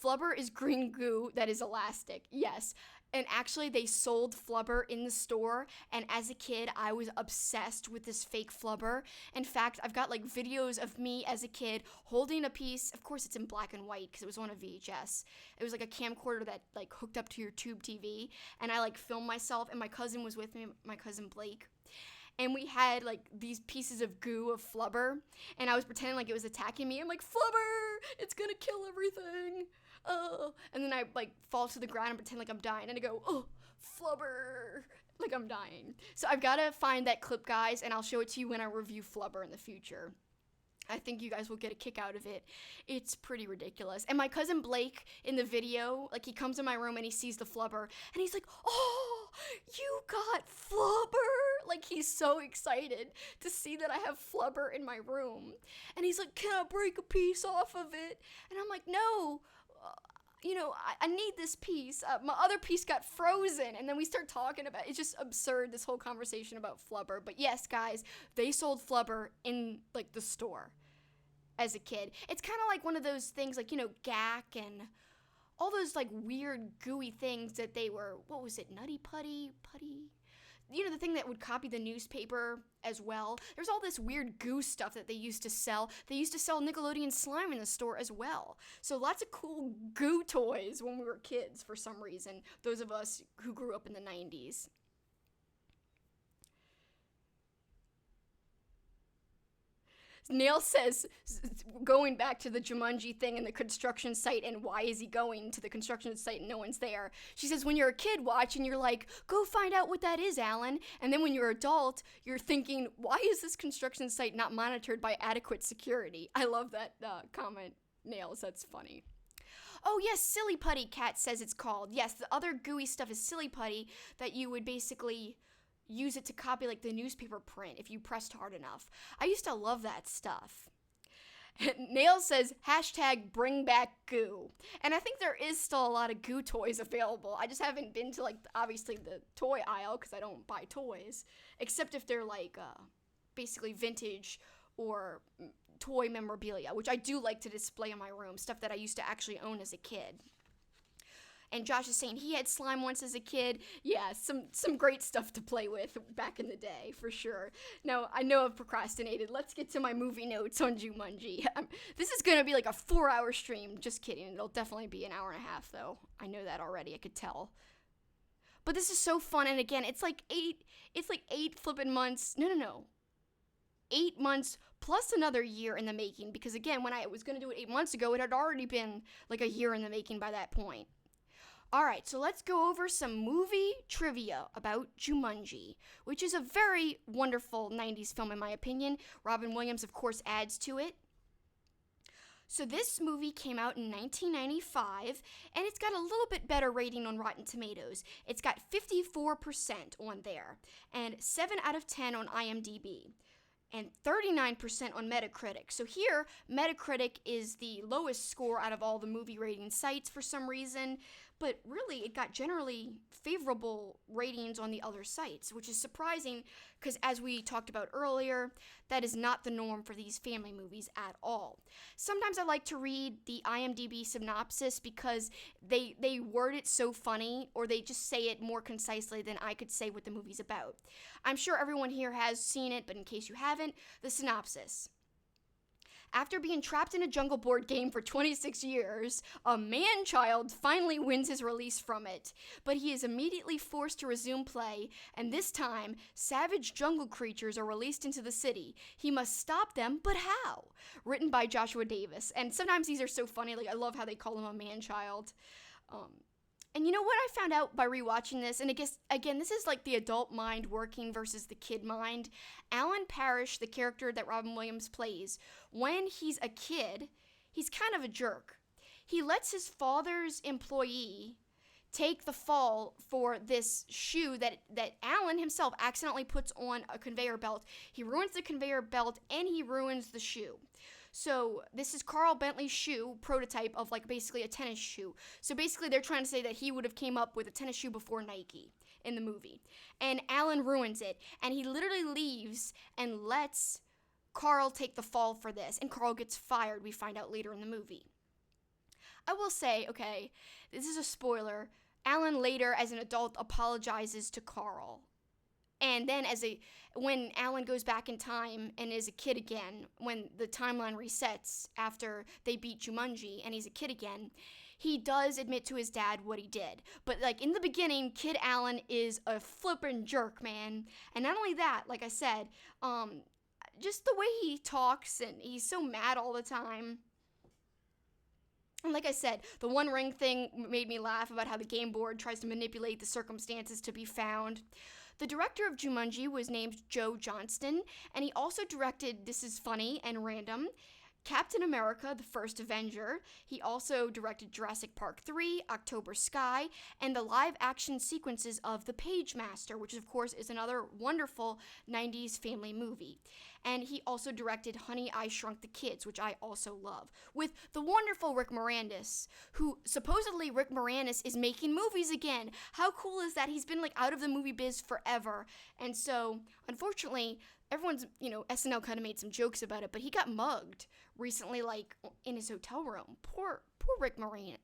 Flubber is green goo that is elastic, yes. And actually, they sold Flubber in the store, and as a kid, I was obsessed with this fake Flubber. In fact, I've got like videos of me as a kid holding a piece. Of course, it's in black and white because it was on a VHS. It was like a camcorder that like hooked up to your tube TV, and I like filmed myself, and my cousin was with me, my cousin Blake. And we had like these pieces of goo of Flubber, and I was pretending like it was attacking me. I'm like, Flubber, it's gonna kill everything. Oh, and then I like fall to the ground and pretend like I'm dying, and I go, oh, Flubber, like I'm dying. So I've got to find that clip, guys, and I'll show it to you when I review Flubber in the future. I think you guys will get a kick out of it. It's pretty ridiculous. And my cousin Blake in the video, like he comes in my room and he sees the Flubber, and he's like, oh, you got Flubber? Like he's so excited to see that I have Flubber in my room. And he's like, can I break a piece off of it? And I'm like, no. I need this piece. My other piece got frozen. And then we start talking about, it's just absurd, this whole conversation about Flubber. But yes, guys, they sold Flubber in, like, the store as a kid. It's kind of like one of those things, like, GAC and all those, like, weird, gooey things that they were, what was it, Nutty Putty? The thing that would copy the newspaper as well. There's all this weird goo stuff that they used to sell. They used to sell Nickelodeon slime in the store as well. So lots of cool goo toys when we were kids for some reason. Those of us who grew up in the 90s. Nail says, going back to the Jumanji thing and the construction site and why is he going to the construction site and no one's there. She says, when you're a kid watching, you're like, go find out what that is, Alan. And then when you're an adult, you're thinking, why is this construction site not monitored by adequate security? I love that comment, Nails. That's funny. Oh, yes, Silly Putty, Kat says it's called. Yes, the other gooey stuff is Silly Putty that you would basically use it to copy like the newspaper print if you pressed hard enough. I used to love that stuff. Nail says, hashtag bring back goo. And I think there is still a lot of goo toys available. I just haven't been to like obviously the toy aisle because I don't buy toys, except if they're like basically vintage or toy memorabilia, which I do like to display in my room, stuff that I used to actually own as a kid. And Josh is saying he had slime once as a kid. Yeah, some great stuff to play with back in the day, for sure. Now, I know I've procrastinated. Let's get to my movie notes on Jumanji. This is going to be like a 4-hour stream. Just kidding. It'll definitely be an hour and a half, though. I know that already. I could tell. But this is so fun. And again, it's like 8 flipping months. No. 8 months plus another year in the making. Because again, when I was going to do it 8 months ago, it had already been like a year in the making by that point. Alright, so let's go over some movie trivia about Jumanji, which is a very wonderful 90s film in my opinion. Robin Williams, of course, adds to it. So this movie came out in 1995, and it's got a little bit better rating on Rotten Tomatoes. It's got 54% on there, and 7 out of 10 on IMDb, and 39% on Metacritic. So here, Metacritic is the lowest score out of all the movie rating sites for some reason, but really it got generally favorable ratings on the other sites, which is surprising because, as we talked about earlier, that is not the norm for these family movies at all. Sometimes I like to read the IMDb synopsis because they word it so funny, or they just say it more concisely than I could say what the movie's about. I'm sure everyone here has seen it, but in case you haven't, the synopsis. After being trapped in a jungle board game for 26 years, a man-child finally wins his release from it. But he is immediately forced to resume play, and this time, savage jungle creatures are released into the city. He must stop them, but how? Written by Joshua Davis. And sometimes these are so funny, like I love how they call him a man-child. And you know what I found out by rewatching this, and I guess, again, this is like the adult mind working versus the kid mind. Alan Parrish, the character that Robin Williams plays, when he's a kid, he's kind of a jerk. He lets his father's employee take the fall for this shoe that Alan himself accidentally puts on a conveyor belt. He ruins the conveyor belt, and he ruins the shoe. So this is Carl Bentley's shoe, prototype of like basically a tennis shoe. So basically they're trying to say that he would have came up with a tennis shoe before Nike in the movie. And Alan ruins it, and he literally leaves and lets Carl take the fall for this, and Carl gets fired, we find out later in the movie. I will say, okay, this is a spoiler, Alan later as an adult apologizes to Carl. And then when Alan goes back in time and is a kid again, when the timeline resets after they beat Jumanji and he's a kid again, he does admit to his dad what he did. But like in the beginning, Kid Alan is a flippin' jerk, man. And not only that, like I said, just the way he talks, and he's so mad all the time. And like I said, the One Ring thing made me laugh about how the game board tries to manipulate the circumstances to be found. The director of Jumanji was named Joe Johnston, and he also directed, this is funny and random, Captain America, the First Avenger. He also directed Jurassic Park 3, October Sky, and the live-action sequences of The Pagemaster, which of course is another wonderful 90s family movie. And he also directed Honey, I Shrunk the Kids, which I also love, with the wonderful Rick Moranis, who supposedly Rick Moranis is making movies again. How cool is that? He's been like out of the movie biz forever. And so, unfortunately, everyone's, SNL kind of made some jokes about it, but he got mugged recently, like in his hotel room. Poor Rick Moranis.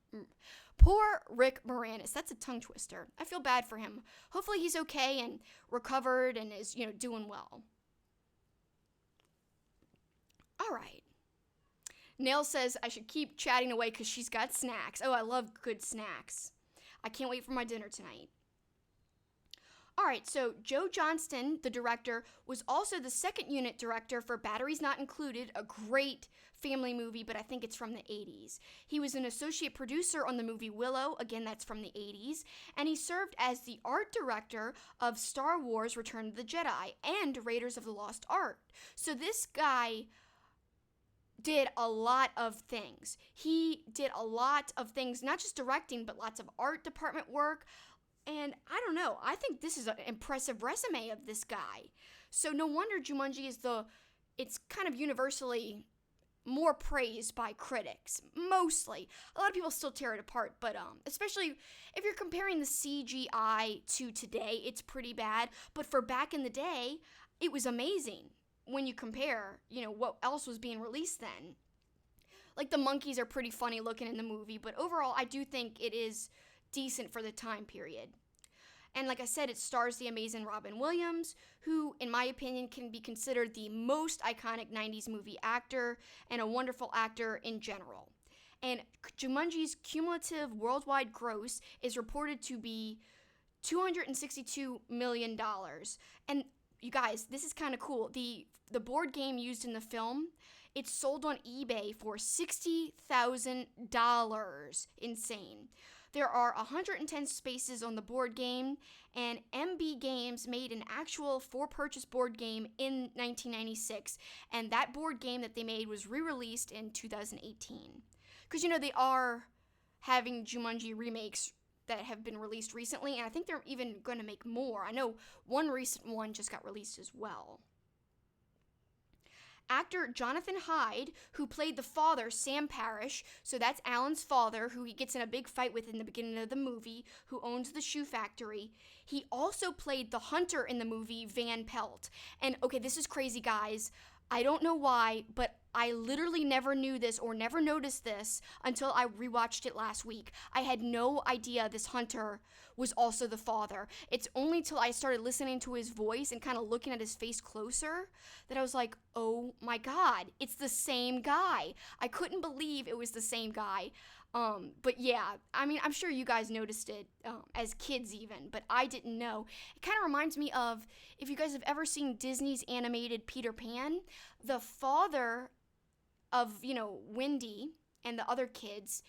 Poor Rick Moranis. That's a tongue twister. I feel bad for him. Hopefully he's okay and recovered and is, doing well. All right. Nail says I should keep chatting away because she's got snacks. Oh, I love good snacks. I can't wait for my dinner tonight. All right, so Joe Johnston, the director, was also the second unit director for Batteries Not Included, a great family movie, but I think it's from the 80s. He was an associate producer on the movie Willow, again, that's from the 80s, and he served as the art director of Star Wars Return of the Jedi and Raiders of the Lost Ark. So this guy did a lot of things. He did a lot of things, not just directing, but lots of art department work. And I don't know, I think this is an impressive resume of this guy. So no wonder Jumanji it's kind of universally more praised by critics, mostly. A lot of people still tear it apart, but especially if you're comparing the CGI to today, it's pretty bad. But for back in the day, it was amazing when you compare, what else was being released then. Like the monkeys are pretty funny looking in the movie, but overall I do think it is decent for the time period. And like I said, it stars the amazing Robin Williams, who, in my opinion, can be considered the most iconic 90s movie actor and a wonderful actor in general. And Jumanji's cumulative worldwide gross is reported to be $262 million. And you guys, this is kind of cool. The board game used in the film, it's sold on eBay for $60,000. Insane. There are 110 spaces on the board game, and MB Games made an actual for-purchase board game in 1996, and that board game that they made was re-released in 2018. Because, they are having Jumanji remakes that have been released recently, and I think they're even going to make more. I know one recent one just got released as well. actor Jonathan Hyde, who played the father, Sam Parrish, so that's Alan's father, who he gets in a big fight with in the beginning of the movie, who owns the shoe factory. He also played the hunter in the movie, Van Pelt. And okay, this is crazy, guys. I don't know why, but I literally never knew this or never noticed this until I rewatched it last week. I had no idea this hunter was also the father. It's only till I started listening to his voice and kind of looking at his face closer that I was like, oh my God, it's the same guy. I couldn't believe it was the same guy. But yeah, I mean, I'm sure you guys noticed it as kids even, but I didn't know. It kind of reminds me of, if you guys have ever seen Disney's animated Peter Pan, the father of, Wendy and the other kids,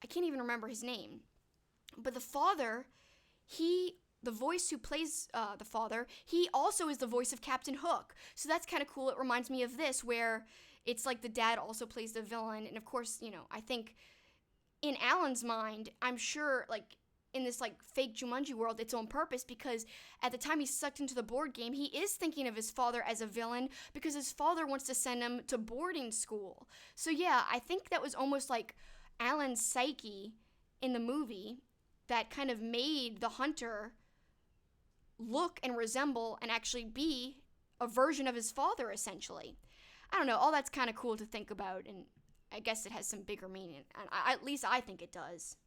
I can't even remember his name, but the father, the voice who plays the father, he also is the voice of Captain Hook. So that's kind of cool. It reminds me of this, where it's like the dad also plays the villain, and of course, I think in Alan's mind, I'm sure, in this, fake Jumanji world, it's on purpose, because at the time he's sucked into the board game, he is thinking of his father as a villain, because his father wants to send him to boarding school. So yeah, I think that was almost like Alan's psyche in the movie that kind of made the hunter look and resemble and actually be a version of his father, essentially. I don't know, all that's kind of cool to think about, and I guess it has some bigger meaning, and at least I think it does.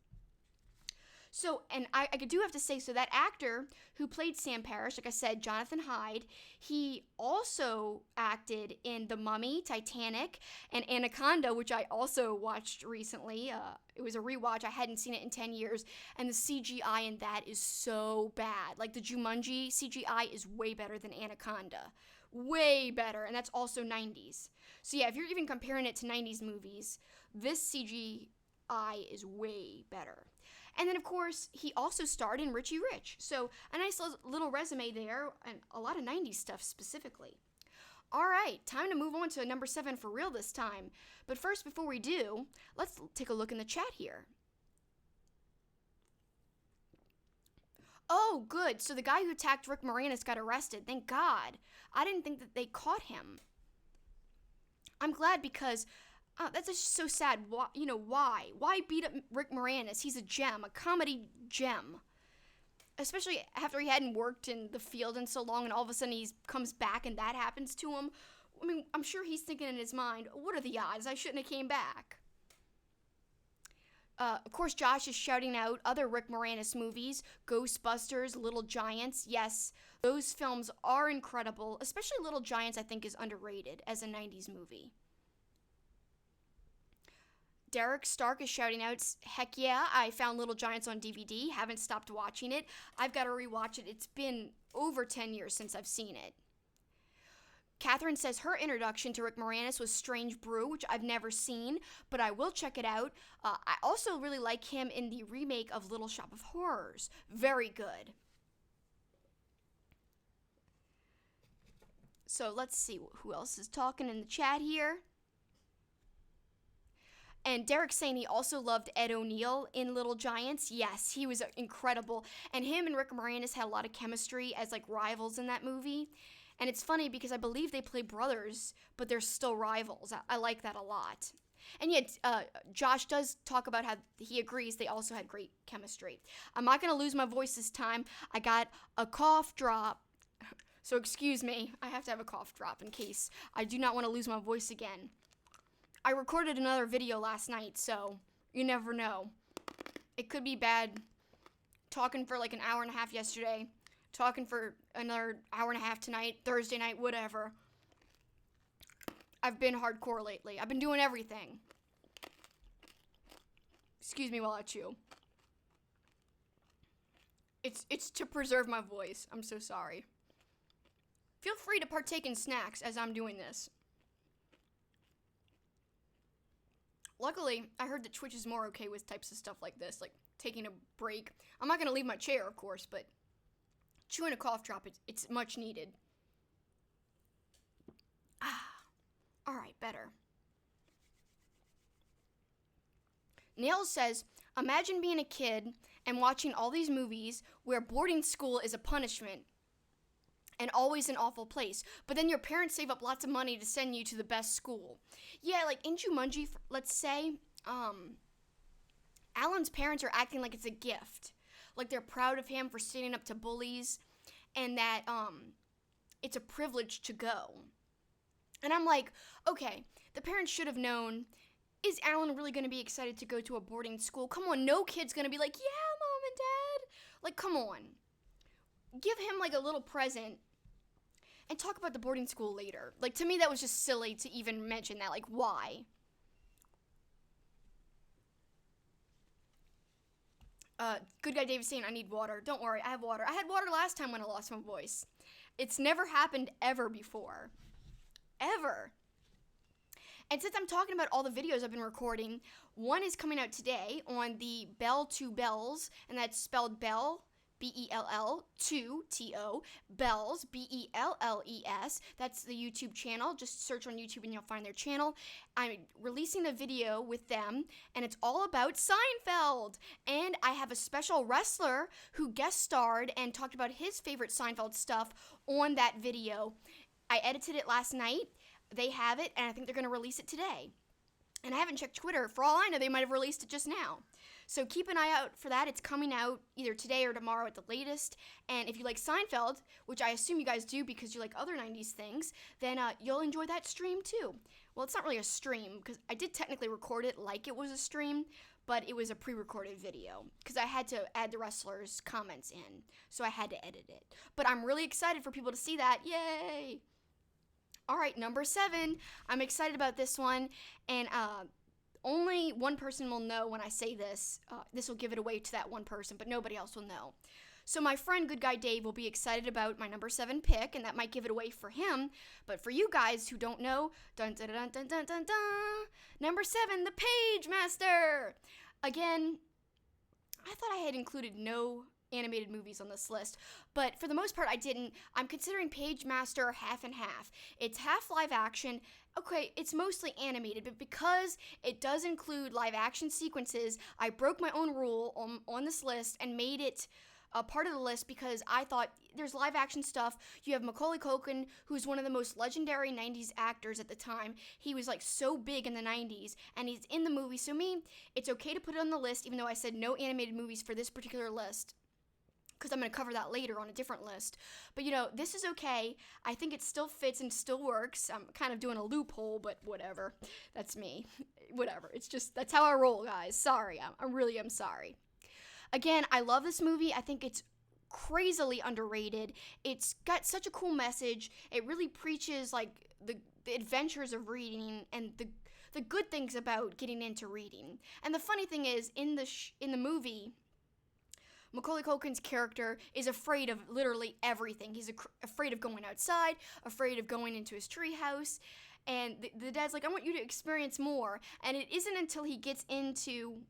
So, and I do have to say, so that actor who played Sam Parrish, like I said, Jonathan Hyde, he also acted in The Mummy, Titanic, and Anaconda, which I also watched recently. It was a rewatch. I hadn't seen it in 10 years, and the CGI in that is so bad. Like, the Jumanji CGI is way better than Anaconda. Way better, and that's also 90s. So yeah, if you're even comparing it to 90s movies, this CGI is way better. And then, of course, he also starred in Richie Rich. So a nice little resume there, and a lot of 90s stuff specifically. All right, time to move on to number 7 for real this time. But first, before we do, let's take a look in the chat here. Oh, good. So the guy who attacked Rick Moranis got arrested. Thank God. I didn't think that they caught him. I'm glad, because that's just so sad. Why? Why? Why beat up Rick Moranis? He's a gem, a comedy gem. Especially after he hadn't worked in the field in so long, and all of a sudden he comes back and that happens to him. I mean, I'm sure he's thinking in his mind, what are the odds? I shouldn't have came back. Of course, Josh is shouting out other Rick Moranis movies, Ghostbusters, Little Giants. Yes, those films are incredible. Especially Little Giants, I think, is underrated as a 90s movie. Derek Stark is shouting out, heck yeah, I found Little Giants on DVD, haven't stopped watching it. I've got to rewatch it. It's been over 10 years since I've seen it. Catherine says her introduction to Rick Moranis was Strange Brew, which I've never seen, but I will check it out. I also really like him in the remake of Little Shop of Horrors. Very good. So let's see who else is talking in the chat here. And Derek's saying he also loved Ed O'Neill in Little Giants. Yes, he was incredible. And him and Rick Moranis had a lot of chemistry as rivals in that movie. And it's funny because I believe they play brothers, but they're still rivals. I like that a lot. And yet, Josh does talk about how he agrees they also had great chemistry. I'm not going to lose my voice this time. I got a cough drop. So excuse me, I have to have a cough drop in case I do not want to lose my voice again. I recorded another video last night, so you never know. It could be bad. Talking for an hour and a half yesterday. Talking for another hour and a half tonight, Thursday night, whatever. I've been hardcore lately. I've been doing everything. Excuse me while I chew. It's to preserve my voice. I'm so sorry. Feel free to partake in snacks as I'm doing this. Luckily, I heard that Twitch is more okay with types of stuff like this, like taking a break. I'm not going to leave my chair, of course, but chewing a cough drop, it's much needed. Alright, better. Nails says, imagine being a kid and watching all these movies where boarding school is a punishment. and always an awful place. But then your parents save up lots of money to send you to the best school. Yeah, like in Jumanji, let's say, Alan's parents are acting like it's a gift. Like they're proud of him for standing up to bullies, and that it's a privilege to go. And I'm like, okay, the parents should have known, is Alan really going to be excited to go to a boarding school? Come on, no kid's going to be like, yeah, Mom and Dad. Like, come on. Give him like a little present and talk about the boarding school later. Like, to me, that was just silly to even mention that. Like, why? Good Guy David saying, I need water. Don't worry, I have water. I had water last time when I lost my voice. It's never happened ever before. Ever. And since I'm talking about all the videos I've been recording, one is coming out today on the Bell to Bells, and that's spelled Bell, B-E-L-L, 2, T-O, Bells, B-E-L-L-E-S. That's the YouTube channel. Just search on YouTube and you'll find their channel. I'm releasing a video with them, and it's all about Seinfeld. And I have a special wrestler who guest starred and talked about his favorite Seinfeld stuff on that video. I edited it last night. They have it, and I think they're going to release it today. And I haven't checked Twitter. For all I know, they might have released it just now. So keep an eye out for that. It's coming out either today or tomorrow at the latest. And if you like Seinfeld, which I assume you guys do because you like other 90s things, then you'll enjoy that stream too. Well, it's not really a stream because I did technically record it like it was a stream, but it was a pre-recorded video because I had to add the wrestlers' comments in. So I had to edit it. But I'm really excited for people to see that. Yay! All right, number 7. I'm excited about this one, and only one person will know when I say this. This will give it away to that one person, but nobody else will know. So my friend Good Guy Dave will be excited about my number 7 pick, and that might give it away for him. But for you guys who don't know, dun dun dun dun dun dun dun, number 7, the Pagemaster. Again, I thought I had included no animated movies on this list, but for the most part I didn't. I'm considering Pagemaster half and half. It's half live action. Okay, it's mostly animated, but because it does include live action sequences, I broke my own rule on this list and made it a part of the list because I thought there's live action stuff. You have Macaulay Culkin, who's one of the most legendary 90s actors at the time. He was like so big in the 90s, and he's in the movie, so it's okay to put it on the list, even though I said no animated movies for this particular list, because I'm going to cover that later on a different list. But, this is okay. I think it still fits and still works. I'm kind of doing a loophole, but whatever. That's me. Whatever. It's just, that's how I roll, guys. Sorry. I really am sorry. Again, I love this movie. I think it's crazily underrated. It's got such a cool message. It really preaches, like, the adventures of reading and the good things about getting into reading. And the funny thing is, in the movie, Macaulay Culkin's character is afraid of literally everything. He's afraid of going outside, afraid of going into his treehouse, and the dad's like, I want you to experience more. And it isn't until he gets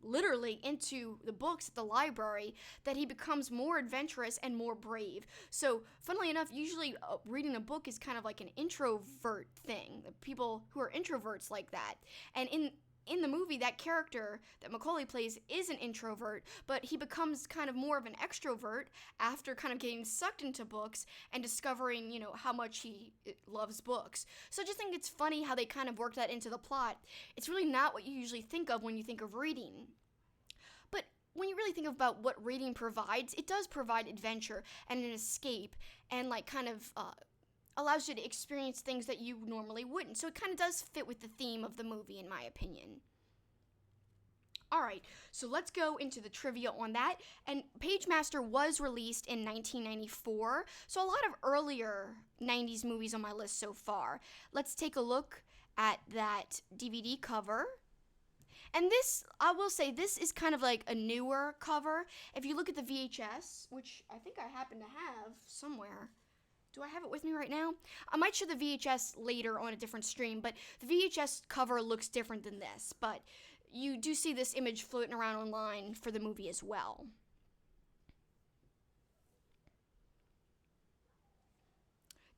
literally into the books at the library that he becomes more adventurous and more brave. So, funnily enough, usually reading a book is kind of like an introvert thing. People who are introverts like that. And in the movie, that character that Macaulay plays is an introvert, but he becomes kind of more of an extrovert after kind of getting sucked into books and discovering, how much he loves books. So I just think it's funny how they kind of work that into the plot. It's really not what you usually think of when you think of reading. But when you really think about what reading provides, it does provide adventure and an escape and allows you to experience things that you normally wouldn't. So it kind of does fit with the theme of the movie, in my opinion. Alright, so let's go into the trivia on that. And Pagemaster was released in 1994, so a lot of earlier 90s movies on my list so far. Let's take a look at that DVD cover. And this, I will say, this is kind of like a newer cover. If you look at the VHS, which I think I happen to have somewhere. Do I have it with me right now? I might show the VHS later on a different stream, but the VHS cover looks different than this. But you do see this image floating around online for the movie as well.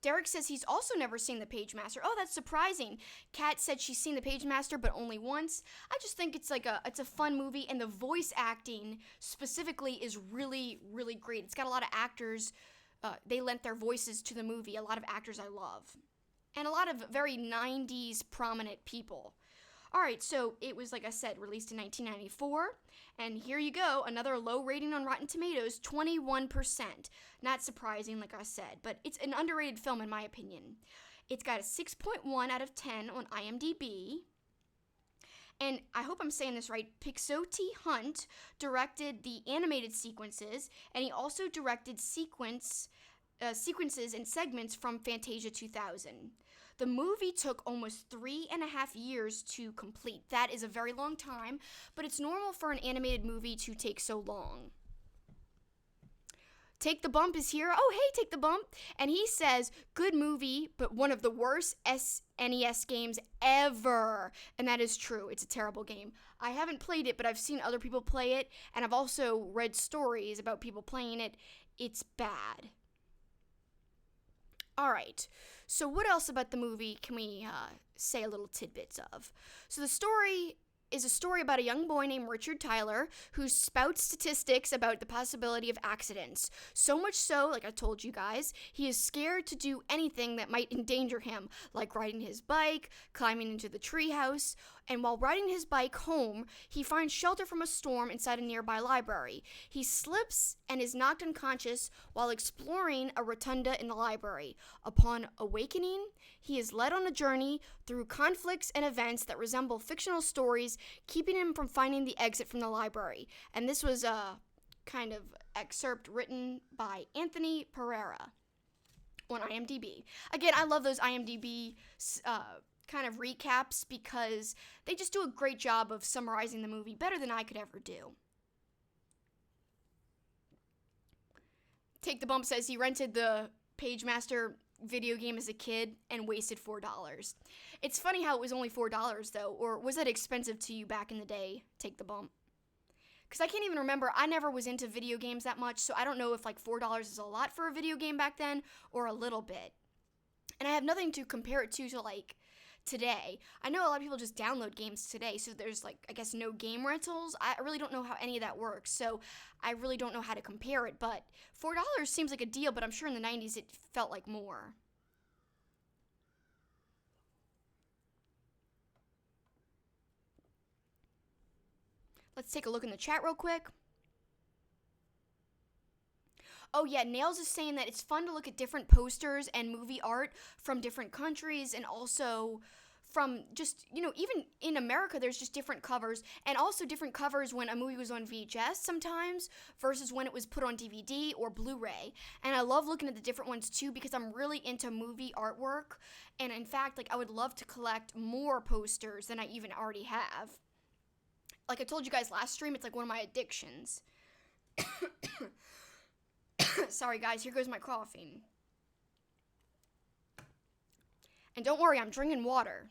Derek says he's also never seen the Pagemaster. Oh, that's surprising. Kat said she's seen the Pagemaster, but only once. I just think it's a fun movie, and the voice acting specifically is really, really great. It's got a lot of actors they lent their voices to the movie. A lot of actors I love. And a lot of very 90s prominent people. Alright, so it was, like I said, released in 1994. And here you go, another low rating on Rotten Tomatoes, 21%. Not surprising, like I said, but it's an underrated film in my opinion. It's got a 6.1 out of 10 on IMDb. And I hope I'm saying this right, Pixote Hunt directed the animated sequences, and he also directed sequences and segments from Fantasia 2000. The movie took almost 3.5 years to complete. That is a very long time, but it's normal for an animated movie to take so long. Take the Bump is here. Oh, hey, Take the Bump. And he says, good movie, but one of the worst SNES games ever. And that is true. It's a terrible game. I haven't played it, but I've seen other people play it, and I've also read stories about people playing it. It's bad. All right, so what else about the movie can we say a little tidbits of? So the story is a story about a young boy named Richard Tyler who spouts statistics about the possibility of accidents. So much so, like I told you guys, he is scared to do anything that might endanger him, like riding his bike, climbing into the treehouse, and while riding his bike home, he finds shelter from a storm inside a nearby library. He slips and is knocked unconscious while exploring a rotunda in the library. Upon awakening, he is led on a journey through conflicts and events that resemble fictional stories, keeping him from finding the exit from the library. And this was a kind of excerpt written by Anthony Pereira on IMDb. Again, I love those IMDb kind of recaps because they just do a great job of summarizing the movie better than I could ever do. Take the Bump says he rented the Pagemaster video game as a kid and wasted $4. It's funny how it was only $4 though, or was that expensive to you back in the day, Take the Bump? Because I can't even remember, I never was into video games that much, so I don't know if like $4 is a lot for a video game back then, or a little bit. And I have nothing to compare it to like today. I know a lot of people just download games today, so there's like, I guess, no game rentals. I really don't know how any of that works, so I really don't know how to compare it, but $4 seems like a deal, but I'm sure in the 90s it felt like more. Let's take a look in the chat real quick. Oh yeah, Nails is saying that it's fun to look at different posters and movie art from different countries, and also from just, even in America, there's just different covers, and also different covers when a movie was on VHS sometimes versus when it was put on DVD or Blu-ray. And I love looking at the different ones too because I'm really into movie artwork, and in fact, like, I would love to collect more posters than I even already have. Like I told you guys last stream, it's like one of my addictions. Sorry guys, here goes my coughing. And don't worry, I'm drinking water.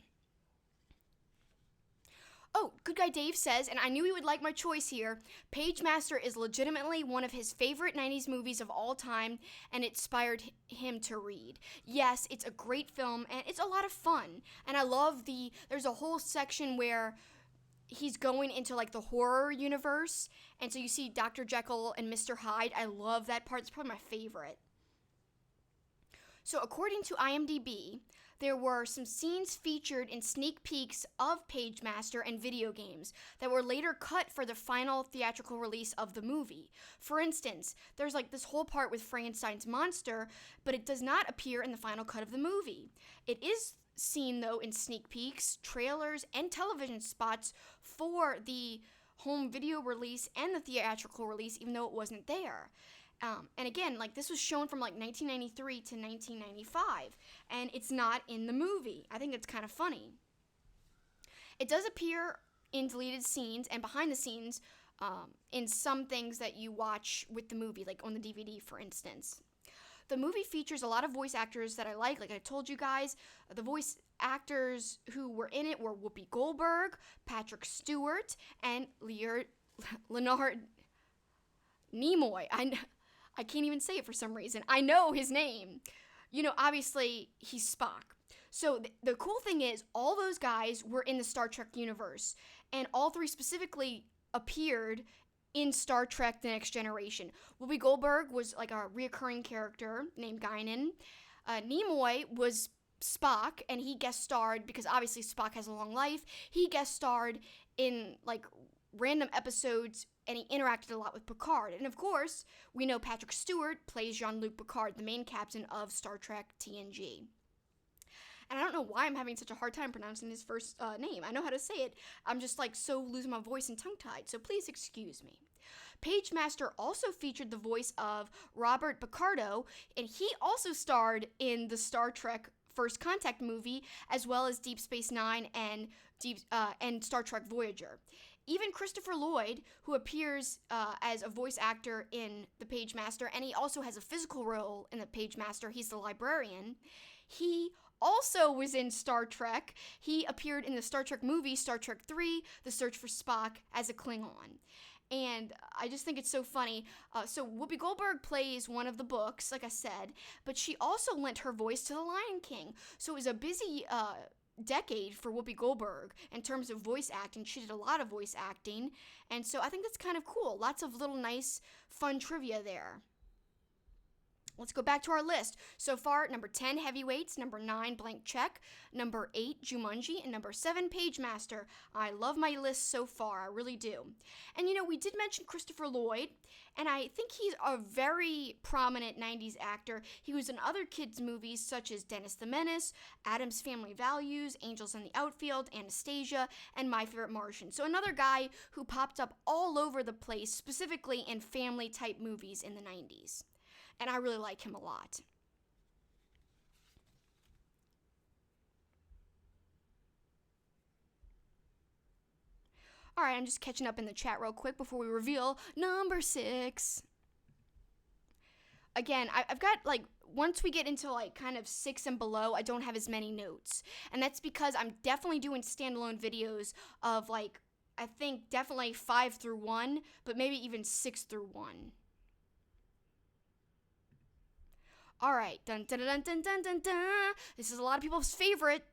Oh, Good Guy Dave says, and I knew he would like my choice here, Pagemaster is legitimately one of his favorite 90s movies of all time, and it inspired him to read. Yes, it's a great film, and it's a lot of fun. And I love there's a whole section where he's going into like the horror universe, and so you see Dr. Jekyll and Mr. Hyde. I love that part. It's probably my favorite. So according to IMDb, there were some scenes featured in sneak peeks of Pagemaster and video games that were later cut for the final theatrical release of the movie. For instance, there's like this whole part with Frankenstein's monster, but it does not appear in the final cut of the movie. It is seen though in sneak peeks, trailers, and television spots for the home video release and the theatrical release, even though it wasn't there. And again, like, this was shown from like 1993 to 1995, and it's not in the movie. I think it's kind of funny. It does appear in deleted scenes and behind the scenes in some things that you watch with the movie, like on the DVD, for instance. The movie features a lot of voice actors that I like I told you guys. The voice actors who were in it were Whoopi Goldberg, Patrick Stewart, and Leonard Nimoy. I can't even say it for some reason. I know his name. Obviously, he's Spock. So the cool thing is, all those guys were in the Star Trek universe, and all three specifically appeared in Star Trek The Next Generation. Whoopi Goldberg was like a reoccurring character named Guinan. Nimoy was Spock, and he guest starred, because obviously Spock has a long life, he guest starred in like random episodes, and he interacted a lot with Picard. And of course, we know Patrick Stewart plays Jean-Luc Picard, the main captain of Star Trek TNG. And I don't know why I'm having such a hard time pronouncing his first name. I know how to say it. I'm just like so losing my voice and tongue-tied, so please excuse me. Pagemaster also featured the voice of Robert Picardo, and he also starred in the Star Trek First Contact movie, as well as Deep Space Nine and Star Trek Voyager. Even Christopher Lloyd, who appears as a voice actor in The Pagemaster, and he also has a physical role in The Pagemaster, he's the librarian, he also was in Star Trek. He appeared in the Star Trek movie, Star Trek 3, The Search for Spock, as a Klingon. And I just think it's so funny. So Whoopi Goldberg plays one of the books, like I said, but she also lent her voice to The Lion King. So it was a busy decade for Whoopi Goldberg in terms of voice acting. She did a lot of voice acting, and so I think that's kind of cool. Lots of little nice, fun trivia there. Let's go back to our list. So far, number 10, Heavyweights, number 9, Blank Check, number 8, Jumanji, and number 7, Pagemaster. I love my list so far, I really do. And you know, we did mention Christopher Lloyd, and I think he's a very prominent 90s actor. He was in other kids' movies such as Dennis the Menace, Addams Family Values, Angels in the Outfield, Anastasia, and My Favorite Martian. So another guy who popped up all over the place, specifically in family-type movies in the 90s. And I really like him a lot. Alright, I'm just catching up in the chat real quick before we reveal number 6. Again, I've got like, once we get into like kind of 6 and below, I don't have as many notes. And that's because I'm definitely doing standalone videos of like, I think definitely 5 through 1, but maybe even 6 through 1. All right, dun dun dun dun dun dun dun. This is a lot of people's favorite.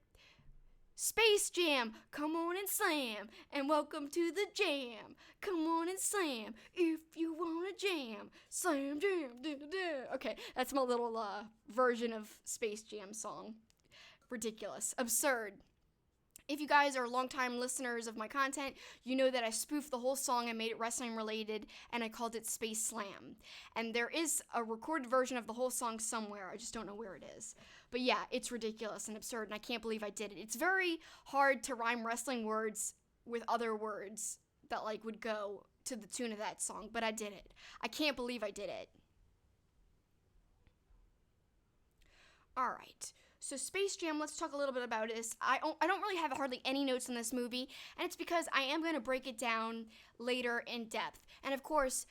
Space Jam, come on and slam, and welcome to the jam. Come on and slam, if you want to jam. Slam, jam, da da da. Okay, that's my little version of Space Jam song. Ridiculous, absurd. If you guys are longtime listeners of my content, you know that I spoofed the whole song and made it wrestling related, and I called it Space Slam. And there is a recorded version of the whole song somewhere, I just don't know where it is. But yeah, it's ridiculous and absurd, and I can't believe I did it. It's very hard to rhyme wrestling words with other words that like would go to the tune of that song, but I did it. I can't believe I did it. All right. So Space Jam, let's talk a little bit about this. I don't really have hardly any notes on this movie, and it's because I am going to break it down later in depth. And of course,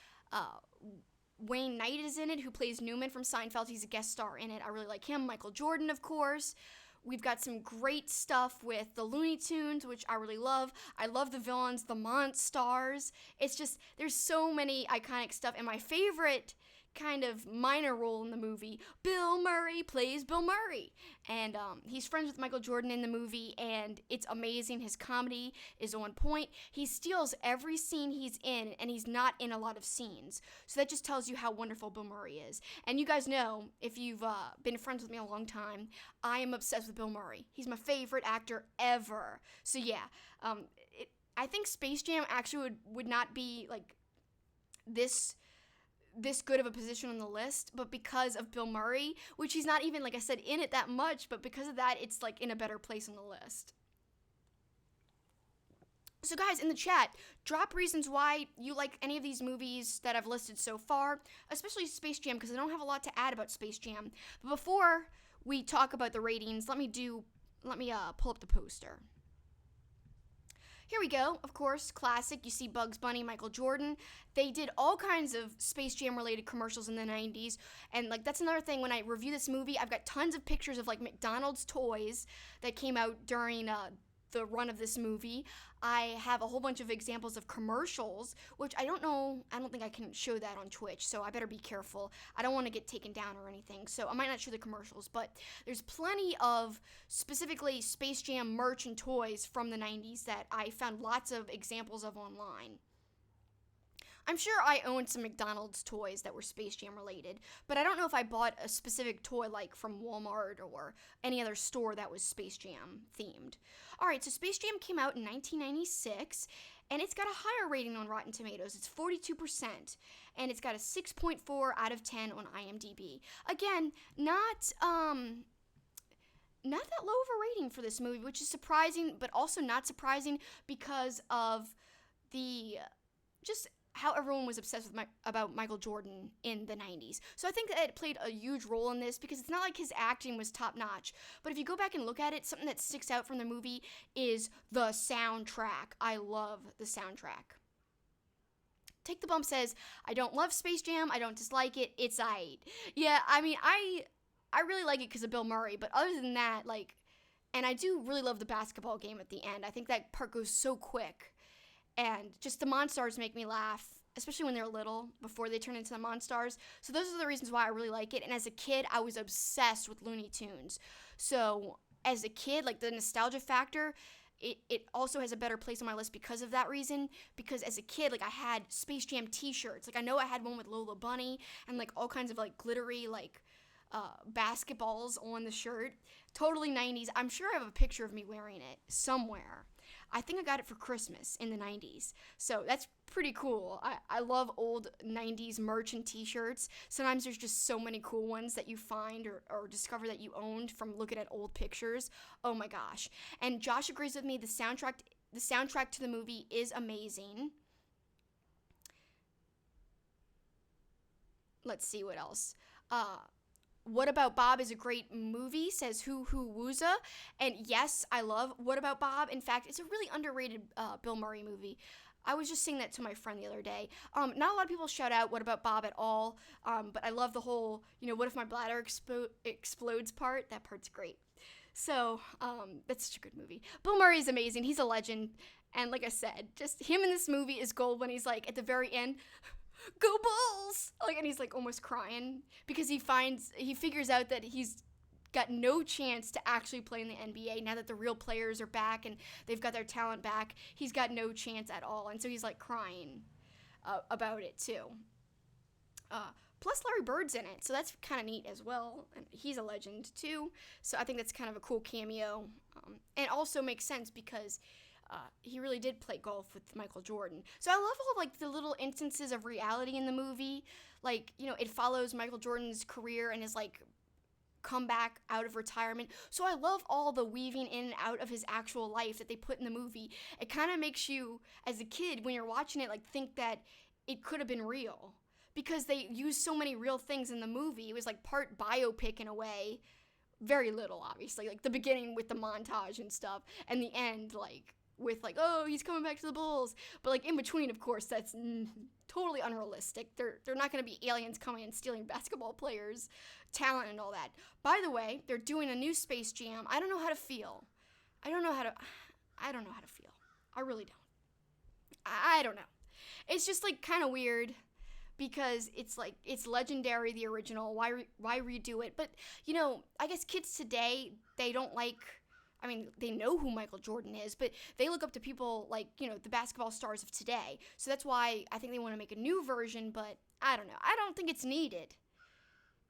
Wayne Knight is in it, who plays Newman from Seinfeld. He's a guest star in it. I really like him. Michael Jordan, of course. We've got some great stuff with the Looney Tunes, which I really love. I love the villains, the Monstars. It's just, there's so many iconic stuff, and my favorite kind of minor role in the movie, Bill Murray plays Bill Murray, and he's friends with Michael Jordan in the movie, and it's amazing. His comedy is on point. He steals every scene he's in, and he's not in a lot of scenes, so that just tells you how wonderful Bill Murray is. And you guys know, if you've been friends with me a long time, I am obsessed with Bill Murray. He's my favorite actor ever. So yeah, I think Space Jam actually would not be like this good of a position on the list, but because of Bill Murray, which he's not even, like I said, in it that much, but because of that, it's like in a better place on the list. So guys, in the chat, drop reasons why you like any of these movies that I've listed so far, especially Space Jam, because I don't have a lot to add about Space Jam. But before we talk about the ratings, let me pull up the poster. Here we go, of course, classic. You see Bugs Bunny, Michael Jordan. They did all kinds of Space Jam related commercials in the 90s. And like that's another thing, when I review this movie, I've got tons of pictures of like McDonald's toys that came out during the run of this movie. I have a whole bunch of examples of commercials, which I don't think I can show that on Twitch, so I better be careful. I don't want to get taken down or anything, so I might not show the commercials, but there's plenty of specifically Space Jam merch and toys from the 90s that I found lots of examples of online. I'm sure I owned some McDonald's toys that were Space Jam related, but I don't know if I bought a specific toy like from Walmart or any other store that was Space Jam themed. Alright, so Space Jam came out in 1996, and it's got a higher rating on Rotten Tomatoes. It's 42%, and it's got a 6.4 out of 10 on IMDb. Again, not that low of a rating for this movie, which is surprising, but also not surprising because of the just how everyone was obsessed with about Michael Jordan in the 90s. So I think that it played a huge role in this because it's not like his acting was top notch. But if you go back and look at it, something that sticks out from the movie is the soundtrack. I love the soundtrack. Take the Bump says, I don't love Space Jam, I don't dislike it, it's aight. Yeah, I mean, I really like it because of Bill Murray, but other than that, like, and I do really love the basketball game at the end. I think that part goes so quick. And just the Monstars make me laugh, especially when they're little, before they turn into the Monstars. So those are the reasons why I really like it. And as a kid, I was obsessed with Looney Tunes. So as a kid, like the nostalgia factor, it also has a better place on my list because of that reason. Because as a kid, like I had Space Jam t-shirts. Like I know I had one with Lola Bunny and like all kinds of like glittery like basketballs on the shirt. Totally 90s. I'm sure I have a picture of me wearing it somewhere. I think I got it for Christmas in the 90s. So that's pretty cool. I love old 90s merch and t-shirts. Sometimes there's just so many cool ones that you find or discover that you owned from looking at old pictures. Oh my gosh. And Josh agrees with me. The soundtrack to the movie is amazing. Let's see what else. What About Bob is a great movie, says Hoo Hoo Wooza. And yes, I love What About Bob. In fact, it's a really underrated Bill Murray movie. I was just saying that to my friend the other day. Not a lot of people shout out What About Bob at all, but I love the whole, what if my bladder explodes part? That part's great. So, that's such a good movie. Bill Murray is amazing. He's a legend. And like I said, just him in this movie is gold when he's like, at the very end, go Bulls! Like, and he's like almost crying because he figures out that he's got no chance to actually play in the NBA now that the real players are back and they've got their talent back. He's got no chance at all, and so he's like crying about it too. Plus Larry Bird's in it, so that's kind of neat as well, and he's a legend too. So I think that's kind of a cool cameo, and it also makes sense because he really did play golf with Michael Jordan. So I love all like the little instances of reality in the movie. Like, it follows Michael Jordan's career and his like comeback out of retirement. So I love all the weaving in and out of his actual life that they put in the movie. It kind of makes you, as a kid, when you're watching it, like think that it could have been real. Because they used so many real things in the movie. It was like part biopic in a way. Very little, obviously. Like the beginning with the montage and stuff. And the end, like, with like, oh, he's coming back to the Bulls. But like in between, of course, that's totally unrealistic. They're not going to be aliens coming and stealing basketball players' talent and all that. By the way, they're doing a new Space Jam. I don't know how to feel. I don't know how to feel. I really don't. I don't know. It's just like kind of weird because it's like, it's legendary, the original. Why redo it? But, I guess kids today, they don't like, they know who Michael Jordan is, but they look up to people like, the basketball stars of today. So that's why I think they want to make a new version, but I don't know. I don't think it's needed.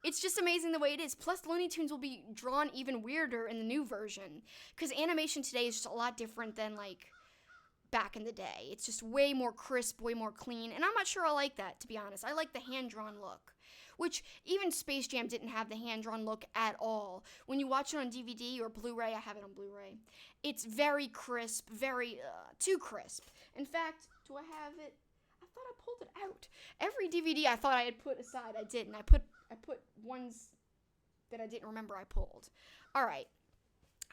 It's just amazing the way it is. Plus, Looney Tunes will be drawn even weirder in the new version. Because animation today is just a lot different than, like, back in the day. It's just way more crisp, way more clean. And I'm not sure I like that, to be honest. I like the hand-drawn look. Which, even Space Jam didn't have the hand-drawn look at all. When you watch it on DVD or Blu-ray, I have it on Blu-ray, it's very crisp, very, too crisp. In fact, do I have it? I thought I pulled it out. Every DVD I thought I had put aside, I didn't. I put ones that I didn't remember I pulled. Alright.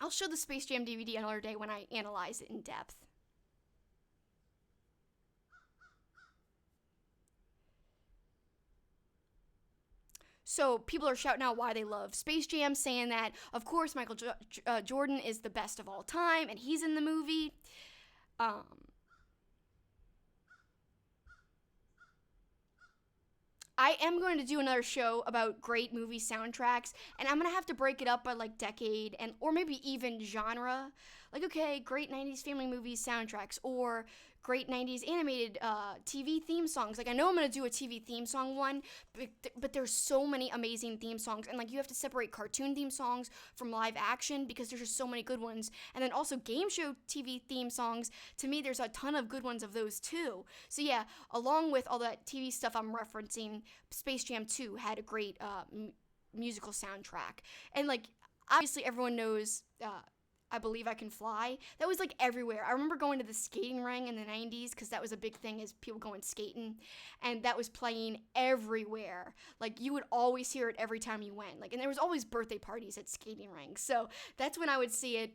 I'll show the Space Jam DVD another day when I analyze it in depth. So people are shouting out why they love Space Jam, saying that, of course, Michael Jordan is the best of all time, and he's in the movie. I am going to do another show about great movie soundtracks, and I'm going to have to break it up by, like, decade, or maybe even genre. Like, okay, great 90s family movies soundtracks, or great 90s animated TV theme songs. Like, I know I'm going to do a TV theme song one, but there's so many amazing theme songs. And, like, you have to separate cartoon theme songs from live action because there's just so many good ones. And then also game show TV theme songs. To me, there's a ton of good ones of those, too. So, yeah, along with all that TV stuff I'm referencing, Space Jam 2 had a great musical soundtrack. And, like, obviously everyone knows I Believe I Can Fly. That was like everywhere. I remember going to the skating ring in the 90s because that was a big thing, as people going skating, and that was playing everywhere. Like, you would always hear it every time you went. Like, and there was always birthday parties at skating rinks. So that's when I would see it.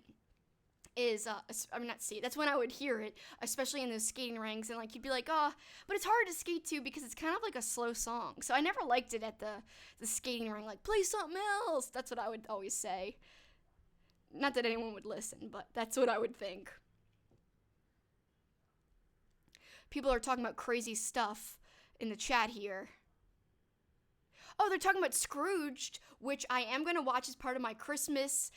That's when I would hear it, especially in those skating rinks, and like you'd be like, oh, but it's hard to skate to because it's kind of like a slow song. So I never liked it at the skating ring, like, play something else. That's what I would always say. Not that anyone would listen, but that's what I would think. People are talking about crazy stuff in the chat here. Oh, they're talking about Scrooged, which I am going to watch as part of my Christmas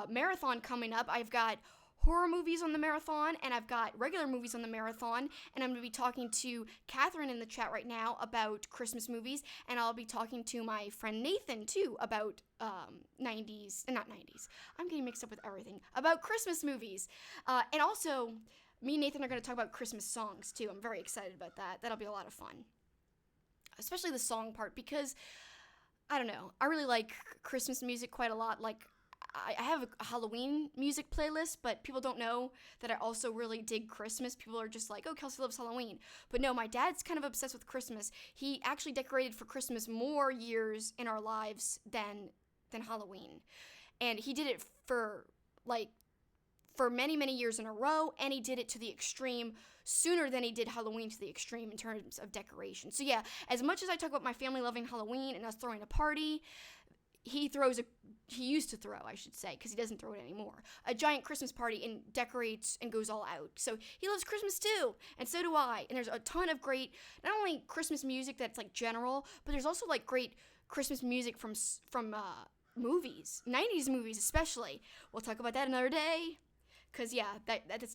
marathon coming up. I've got horror movies on the marathon, and I've got regular movies on the marathon, and I'm going to be talking to Catherine in the chat right now about Christmas movies, and I'll be talking to my friend Nathan, too, about 90s, not 90s, I'm getting mixed up with everything, about Christmas movies, and also, me and Nathan are going to talk about Christmas songs, too. I'm very excited about that. That'll be a lot of fun, especially the song part, because, I don't know, I really like Christmas music quite a lot. Like, I have a Halloween music playlist, but people don't know that I also really dig Christmas. People are just like, oh, Kelsi loves Halloween. But no, my dad's kind of obsessed with Christmas. He actually decorated for Christmas more years in our lives than Halloween. And he did it for many, many years in a row, and he did it to the extreme sooner than he did Halloween to the extreme in terms of decoration. So yeah, as much as I talk about my family loving Halloween and us throwing a party, he used to throw, I should say, because he doesn't throw it anymore, a giant Christmas party and decorates and goes all out. So he loves Christmas too, and so do I. And there's a ton of great, not only Christmas music that's like general, but there's also like great Christmas music from movies, 90s movies especially. We'll talk about that another day, because yeah,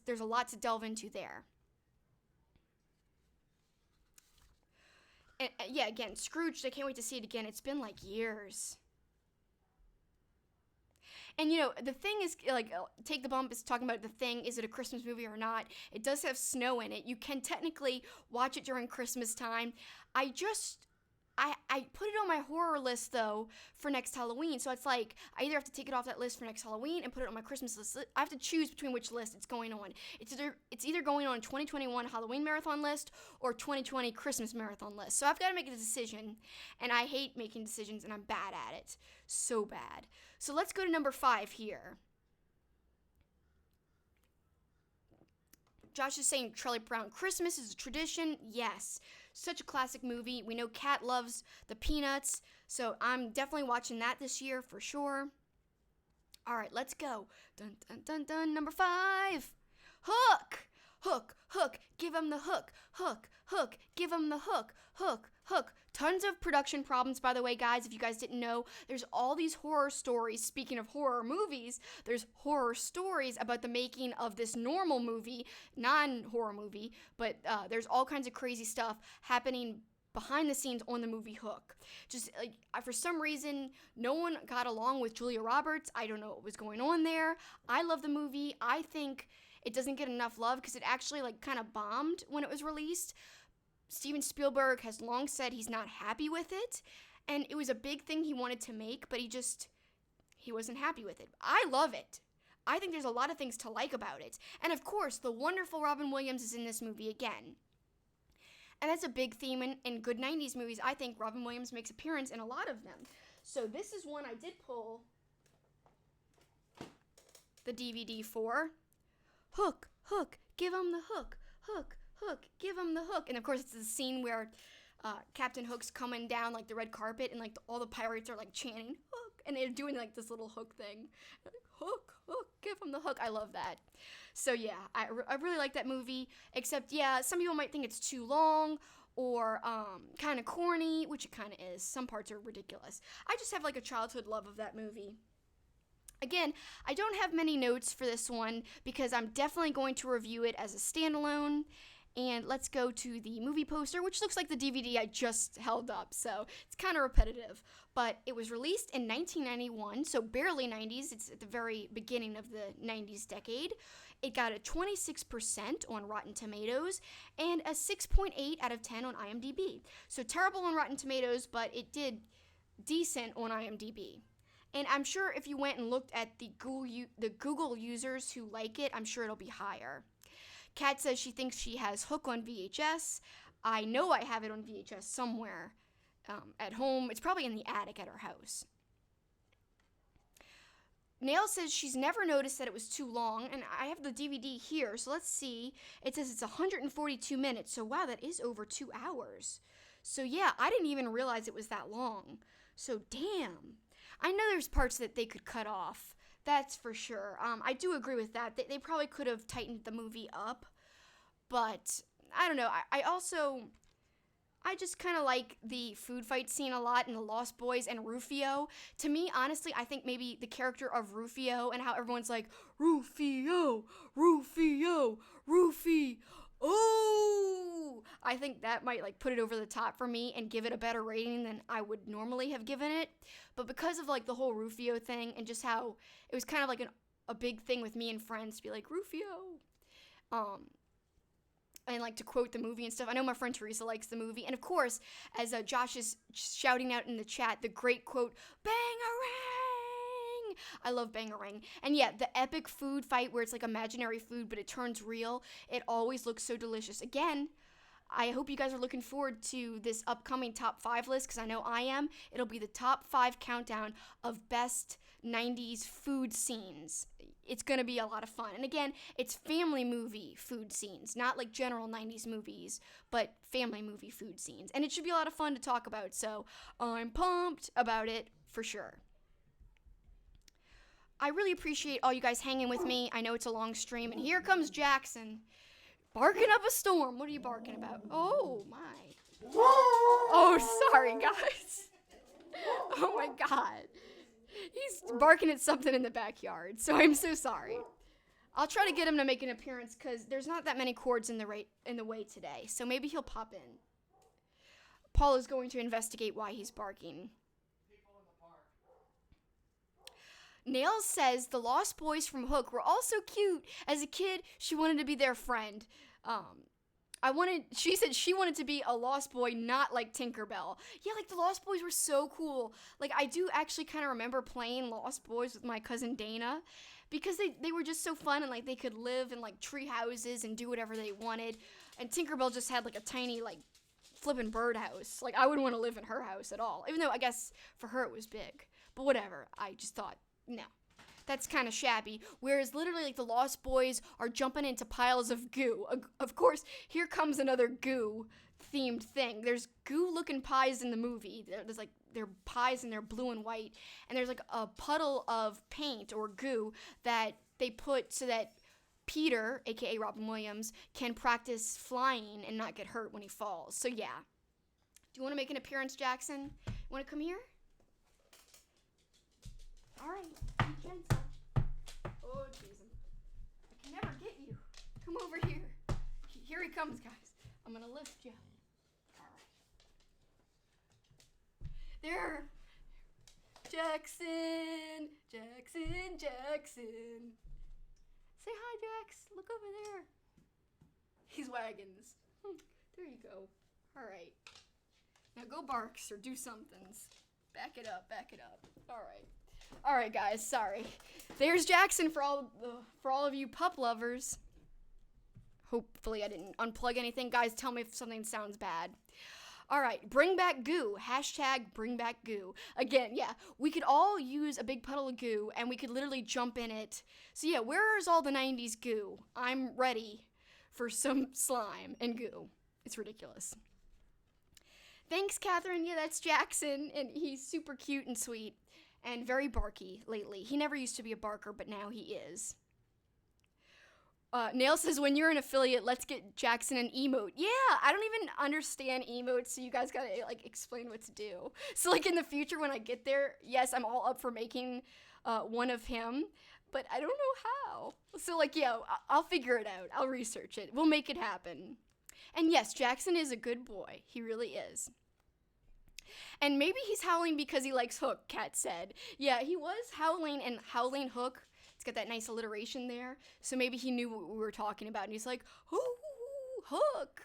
there's a lot to delve into there. And yeah, again, Scrooge, I can't wait to see it again. It's been like years. And, you know, the thing is, like, Take the Bump is talking about the thing, is it a Christmas movie or not? It does have snow in it. You can technically watch it during Christmas time. I put it on my horror list, though, for next Halloween. So it's like, I either have to take it off that list for next Halloween and put it on my Christmas list. I have to choose between which list it's going on. It's either going on 2021 Halloween marathon list or 2020 Christmas marathon list. So I've got to make a decision, and I hate making decisions, and I'm bad at it. So bad. So let's go to number 5 here. Josh is saying Charlie Brown Christmas is a tradition. Yes. Such a classic movie. We know Kat loves the Peanuts, so I'm definitely watching that this year for sure. All right, let's go. Dun, dun, dun, dun. Number 5. Hook. Hook. Hook. Give him the hook. Hook. Hook. Give him the hook. Hook. Hook. Tons of production problems, by the way, guys, if you guys didn't know. There's all these horror stories. Speaking of horror movies, there's horror stories about the making of this normal movie, non-horror movie, but there's all kinds of crazy stuff happening behind the scenes on the movie Hook. Just like, for some reason, no one got along with Julia Roberts. I don't know what was going on there. I love the movie. I think it doesn't get enough love because it actually like kind of bombed when it was released. Steven Spielberg has long said he's not happy with it, and it was a big thing he wanted to make, but he wasn't happy with it. I love it. I think there's a lot of things to like about it. And of course, the wonderful Robin Williams is in this movie again. And that's a big theme in good 90s movies. I think Robin Williams makes appearance in a lot of them. So this is one I did pull the DVD for. Hook, hook, give him the hook, hook, hook, give him the hook. And of course, it's the scene where Captain Hook's coming down like the red carpet, and like all the pirates are like chanting hook, and they're doing like this little hook thing. Hook, hook, give him the hook. I love that. So yeah, I really like that movie. Except yeah, some people might think it's too long or kind of corny, which it kind of is. Some parts are ridiculous. I just have like a childhood love of that movie. Again, I don't have many notes for this one because I'm definitely going to review it as a standalone. And let's go to the movie poster, which looks like the DVD I just held up, so it's kind of repetitive. But it was released in 1991, so barely 90s. It's at the very beginning of the 90s decade. It got a 26% on Rotten Tomatoes and a 6.8 out of 10 on IMDb. So terrible on Rotten Tomatoes, but it did decent on IMDb. And I'm sure if you went and looked at the Google users who like it, I'm sure it'll be higher. Kat says she thinks she has Hook on VHS. I know I have it on VHS somewhere at home. It's probably in the attic at her house. Nail says she's never noticed that it was too long, and I have the DVD here, so let's see. It says it's 142 minutes, so wow, that is over 2 hours. So yeah, I didn't even realize it was that long. So damn. I know there's parts that they could cut off. That's for sure. I do agree with that. They probably could have tightened the movie up. But, I don't know. I just kind of like the food fight scene a lot in The Lost Boys and Rufio. To me, honestly, I think maybe the character of Rufio and how everyone's like, Rufio, Rufio, Rufy. Oh, I think that might like put it over the top for me and give it a better rating than I would normally have given it. But because of like the whole Rufio thing and just how it was kind of like a big thing with me and friends to be like Rufio, and like to quote the movie and stuff. I know my friend Teresa likes the movie, and of course, as Josh is shouting out in the chat, the great quote, "Bang-a-rang!" I love Bang-a-rang. And yeah, the epic food fight where it's like imaginary food, but it turns real. It always looks so delicious. Again, I hope you guys are looking forward to this upcoming top 5 list, because I know I am. It'll be the top 5 countdown of best 90s food scenes. It's going to be a lot of fun. And again, it's family movie food scenes, not like general 90s movies, but family movie food scenes. And it should be a lot of fun to talk about, so I'm pumped about it for sure. I really appreciate all you guys hanging with me. I know it's a long stream, and here comes Jackson. Barking up a storm. What are you barking about? Oh, my. Oh, sorry, guys. Oh, my God. He's barking at something in the backyard, so I'm so sorry. I'll try to get him to make an appearance, because there's not that many cords in the way today, so maybe he'll pop in. Paul is going to investigate why he's barking. Nails says the Lost Boys from Hook were all so cute. As a kid, she wanted to be their friend. She said she wanted to be a Lost Boy, not like Tinkerbell. Yeah, like the Lost Boys were so cool. Like I do actually kind of remember playing Lost Boys with my cousin Dana, because they were just so fun, and like they could live in like tree houses and do whatever they wanted. And Tinkerbell just had like a tiny like flippin' birdhouse. Like I wouldn't want to live in her house at all, even though I guess for her it was big. But whatever, I just thought, no, that's kind of shabby. Whereas literally like the Lost Boys are jumping into piles of goo. Of course, here comes another goo themed thing. There's goo looking pies in the movie. There's like, they're pies and they're blue and white. And there's like a puddle of paint or goo that they put so that Peter, aka Robin Williams, can practice flying and not get hurt when he falls. So yeah. Do you want to make an appearance, Jackson? You want to come here? All right, be gentle. Oh, jeez. I can never get you. Come over here. Here he comes, guys. I'm going to lift you. All right. There. Jackson. Jackson, Jackson. Say hi, Jax. Look over there. He's wagons. There you go. All right. Now go barks or do somethings. Back it up, back it up. All right. All right, guys, sorry. There's Jackson for all of you pup lovers. Hopefully I didn't unplug anything. Guys, tell me if something sounds bad. All right, bring back goo. Hashtag bring back goo. Again, yeah, we could all use a big puddle of goo, and we could literally jump in it. So yeah, where's all the 90s goo? I'm ready for some slime and goo. It's ridiculous. Thanks, Catherine. Yeah, that's Jackson, and he's super cute and sweet. And very barky lately. He never used to be a barker, but now he is. Nail says, when you're an affiliate, let's get Jackson an emote. Yeah, I don't even understand emotes, so you guys gotta, like, explain what to do. So, like, in the future, when I get there, yes, I'm all up for making one of him, but I don't know how. So, like, yeah, I'll figure it out. I'll research it. We'll make it happen. And yes, Jackson is a good boy. He really is. And maybe he's howling because he likes Hook, Kat said. Yeah, he was howling, and howling Hook, it's got that nice alliteration there. So maybe he knew what we were talking about, and he's like, "Ooh, Hook."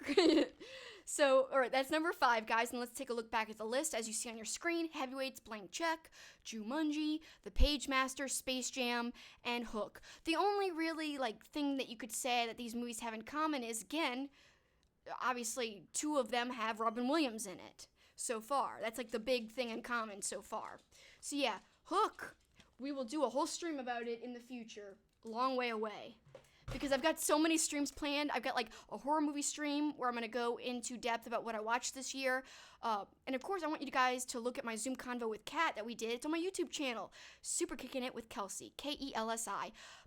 So, all right, that's number 5, guys, and let's take a look back at the list. As you see on your screen, Heavyweights, Blank Check, Jumanji, The Pagemaster, Space Jam, and Hook. The only really, thing that you could say that these movies have in common is, again, obviously 2 of them have Robin Williams in it so far. That's, the big thing in common so far. So, yeah, Hook, we will do a whole stream about it in the future, a long way away. Because I've got so many streams planned. I've got a horror movie stream where I'm going to go into depth about what I watched this year. And of course, I want you guys to look at my Zoom convo with Kat that we did. It's on my YouTube channel, Super Kicking It with Kelsi, Kelsi.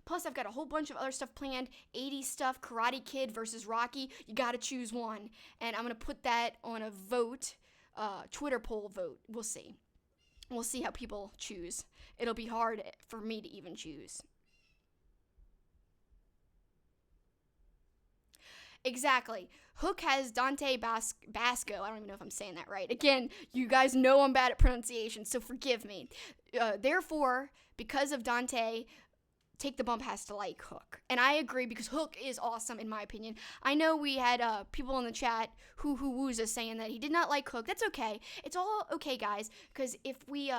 Plus, I've got a whole bunch of other stuff planned, 80s stuff, Karate Kid versus Rocky. You got to choose one. And I'm going to put that on a vote, Twitter poll vote. We'll see. We'll see how people choose. It'll be hard for me to even choose. Exactly. Hook has Dante Basco. I don't even know if I'm saying that right. Again, you guys know I'm bad at pronunciation, so forgive me. Therefore, because of Dante, Take the Bump has to like Hook. And I agree because Hook is awesome in my opinion. I know we had people in the chat who woos us saying that he did not like Hook. That's okay. It's all okay, guys, because if we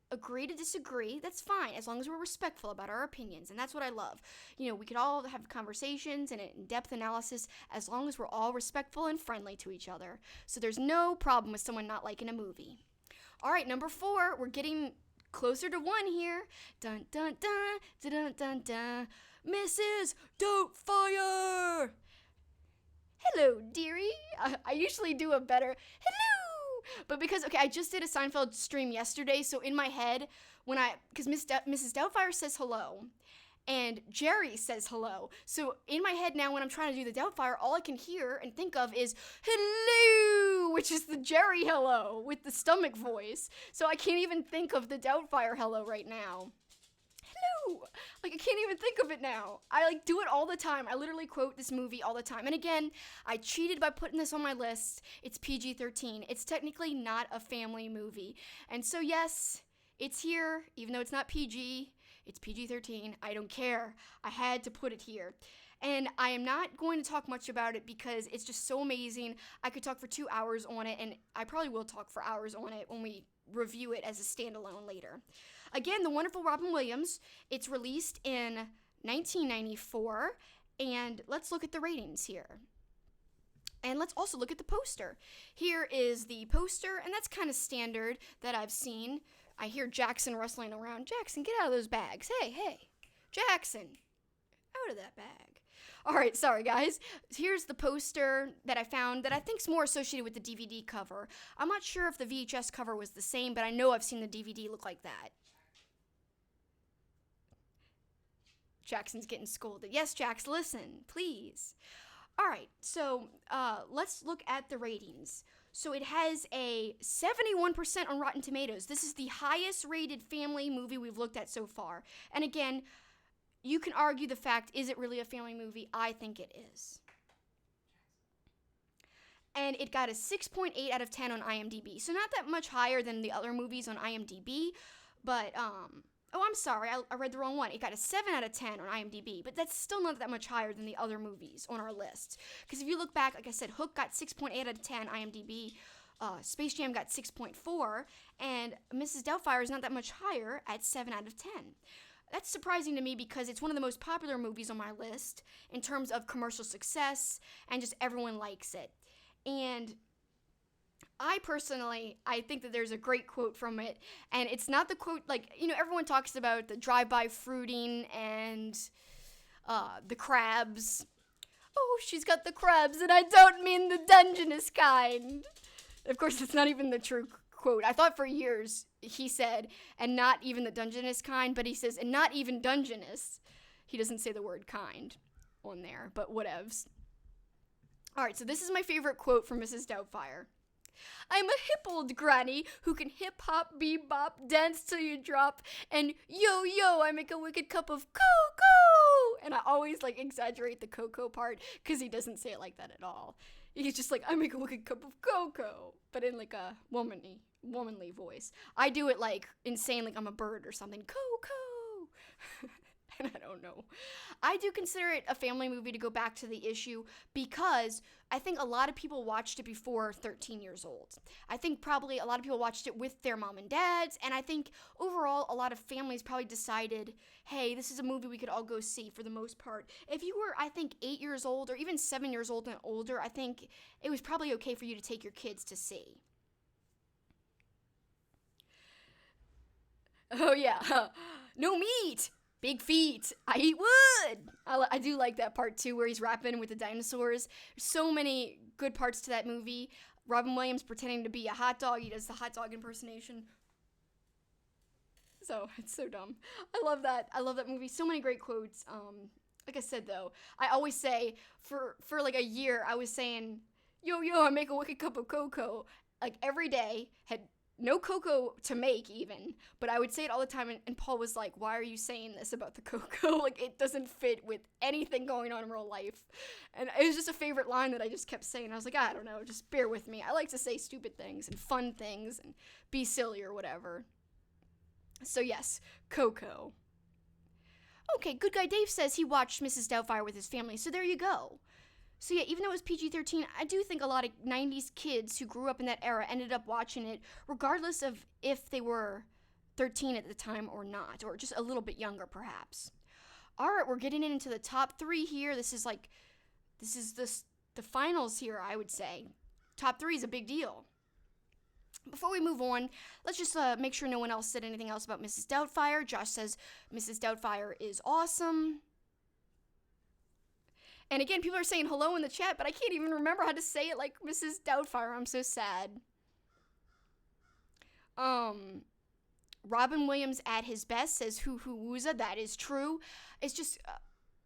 agree to disagree, that's fine, as long as we're respectful about our opinions, and that's what I love. We could all have conversations and in-depth analysis as long as we're all respectful and friendly to each other. So there's no problem with someone not liking a movie. All right, number 4, we're getting closer to 1 here. Dun dun dun dun dun dun dun. Mrs. Doubtfire. Hello, dearie. I usually do a better hello. But because, I just did a Seinfeld stream yesterday, so in my head, because Mrs. Doubtfire says hello, and Jerry says hello, so in my head now when I'm trying to do the Doubtfire, all I can hear and think of is hello, which is the Jerry hello with the stomach voice, so I can't even think of the Doubtfire hello right now. Hello! I can't even think of it now. I do it all the time. I literally quote this movie all the time. And again, I cheated by putting this on my list. It's PG-13. It's technically not a family movie. And so yes, it's here, even though it's not PG. It's PG-13. I don't care. I had to put it here. And I am not going to talk much about it because it's just so amazing. I could talk for 2 hours on it, and I probably will talk for hours on it when we review it as a standalone later. Again, the wonderful Robin Williams. It's released in 1994, and let's look at the ratings here. And let's also look at the poster. Here is the poster, and that's kind of standard that I've seen. I hear Jackson rustling around. Jackson, get out of those bags. Hey, Jackson, out of that bag. All right, sorry, guys. Here's the poster that I found that I think is more associated with the DVD cover. I'm not sure if the VHS cover was the same, but I know I've seen the DVD look like that. Jackson's getting scolded. Yes, Jax, listen, please. All right, so let's look at the ratings. So it has a 71% on Rotten Tomatoes. This is the highest rated family movie we've looked at so far. And again, you can argue the fact, is it really a family movie? I think it is. And it got a 6.8 out of 10 on IMDb. So not that much higher than the other movies on IMDb, but oh, I'm sorry, I read the wrong one. It got a 7 out of 10 on IMDb, but that's still not that much higher than the other movies on our list. Because if you look back, like I said, Hook got 6.8 out of 10 IMDb, Space Jam got 6.4, and Mrs. Doubtfire is not that much higher at 7 out of 10. That's surprising to me because it's one of the most popular movies on my list in terms of commercial success, and just everyone likes it. And I think that there's a great quote from it, and it's not the quote, everyone talks about the drive-by fruiting and the crabs. Oh, she's got the crabs, and I don't mean the Dungeness kind. Of course, it's not even the true quote. I thought for years he said, and not even the Dungeness kind, but he says, and not even Dungeness. He doesn't say the word kind on there, but whatevs. All right, so this is my favorite quote from Mrs. Doubtfire. I'm a hip old granny who can hip-hop, bebop, dance till you drop, and yo, I make a wicked cup of cocoa. And I always, exaggerate the cocoa part, because he doesn't say it like that at all. He's just like, I make a wicked cup of cocoa, but in like a womanly voice. I do it like insane, like I'm a bird or something. Cocoa. And I don't know. I do consider it a family movie to go back to the issue because I think a lot of people watched it before 13 years old. I think probably a lot of people watched it with their mom and dads, and I think overall a lot of families probably decided, hey, this is a movie we could all go see for the most part. If you were, I think, 8 years old or even 7 years old and older, I think it was probably okay for you to take your kids to see. Oh yeah, no meat! Big feet. I eat wood. I do like that part too, where he's rapping with the dinosaurs. There's so many good parts to that movie. Robin Williams pretending to be a hot dog. He does the hot dog impersonation. So it's so dumb. I love that. I love that movie. So many great quotes. Like I said though, I always say for like a year I was saying, yo, I make a wicked cup of cocoa. Like every day, had no cocoa to make even, but I would say it all the time, and Paul was like, why are you saying this about the cocoa? Like, it doesn't fit with anything going on in real life. And it was just a favorite line that I just kept saying. I was like, I don't know, just bear with me. I like to say stupid things and fun things and be silly or whatever. So yes, cocoa. Okay, Good Guy Dave says he watched Mrs. Doubtfire with his family, so there you go. So yeah, even though it was PG-13, I do think a lot of 90s kids who grew up in that era ended up watching it, regardless of if they were 13 at the time or not, or just a little bit younger perhaps. All right, we're getting into the top 3 here. This is the finals here, I would say. Top 3 is a big deal. Before we move on, let's just make sure no one else said anything else about Mrs. Doubtfire. Josh says Mrs. Doubtfire is awesome. And again, people are saying hello in the chat, but I can't even remember how to say it like Mrs. Doubtfire. I'm so sad. Robin Williams at his best says hoo hoo wooza. That is true. It's just,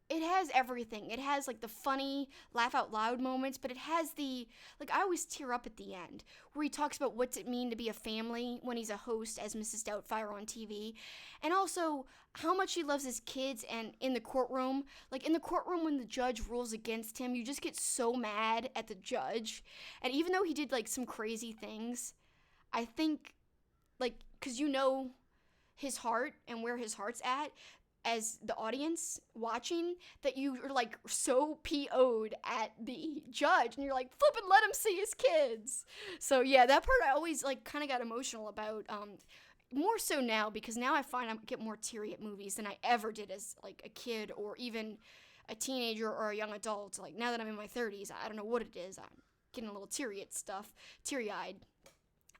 it has everything. It has like the funny, laugh out loud moments, but it has the, like I always tear up at the end, where he talks about what's it mean to be a family when he's a host as Mrs. Doubtfire on TV. And also how much he loves his kids, and in the courtroom, like in the courtroom when the judge rules against him, you just get so mad at the judge. And even though he did like some crazy things, I think like, cause you know his heart and where his heart's at, as the audience watching, that you are like so PO'd at the judge and you're like, flip and let him see his kids. So yeah, that part I always like kind of got emotional about, more so now, because now I find I get more teary at movies than I ever did as like a kid or even a teenager or a young adult. Like now that I'm in my 30s, I don't know what it is. I'm getting a little teary at stuff, teary-eyed.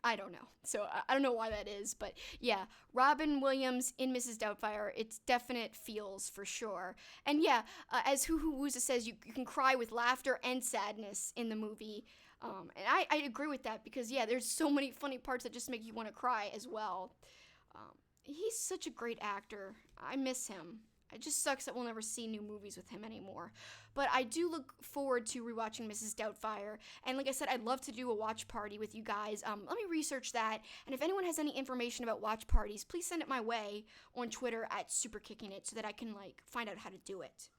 I don't know. So I don't know why that is, but yeah, Robin Williams in Mrs. Doubtfire, it's definite feels for sure. And yeah, as Hoo Hoo Wooza says, you can cry with laughter and sadness in the movie. And I agree with that because yeah, there's so many funny parts that just make you want to cry as well. He's such a great actor. I miss him. It just sucks that we'll never see new movies with him anymore. But I do look forward to rewatching Mrs. Doubtfire. And like I said, I'd love to do a watch party with you guys. Let me research that. And if anyone has any information about watch parties, please send it my way on Twitter at SuperKickingIt so that I can like find out how to do it.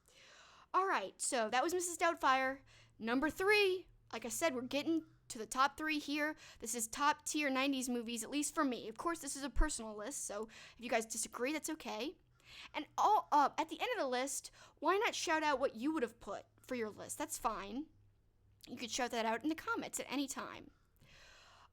All right, so that was Mrs. Doubtfire. Number 3, like I said, we're getting to the top 3 here. This is top tier 90s movies, at least for me. Of course, this is a personal list, so if you guys disagree, that's okay. And at the end of the list, why not shout out what you would have put for your list? That's fine. You could shout that out in the comments at any time.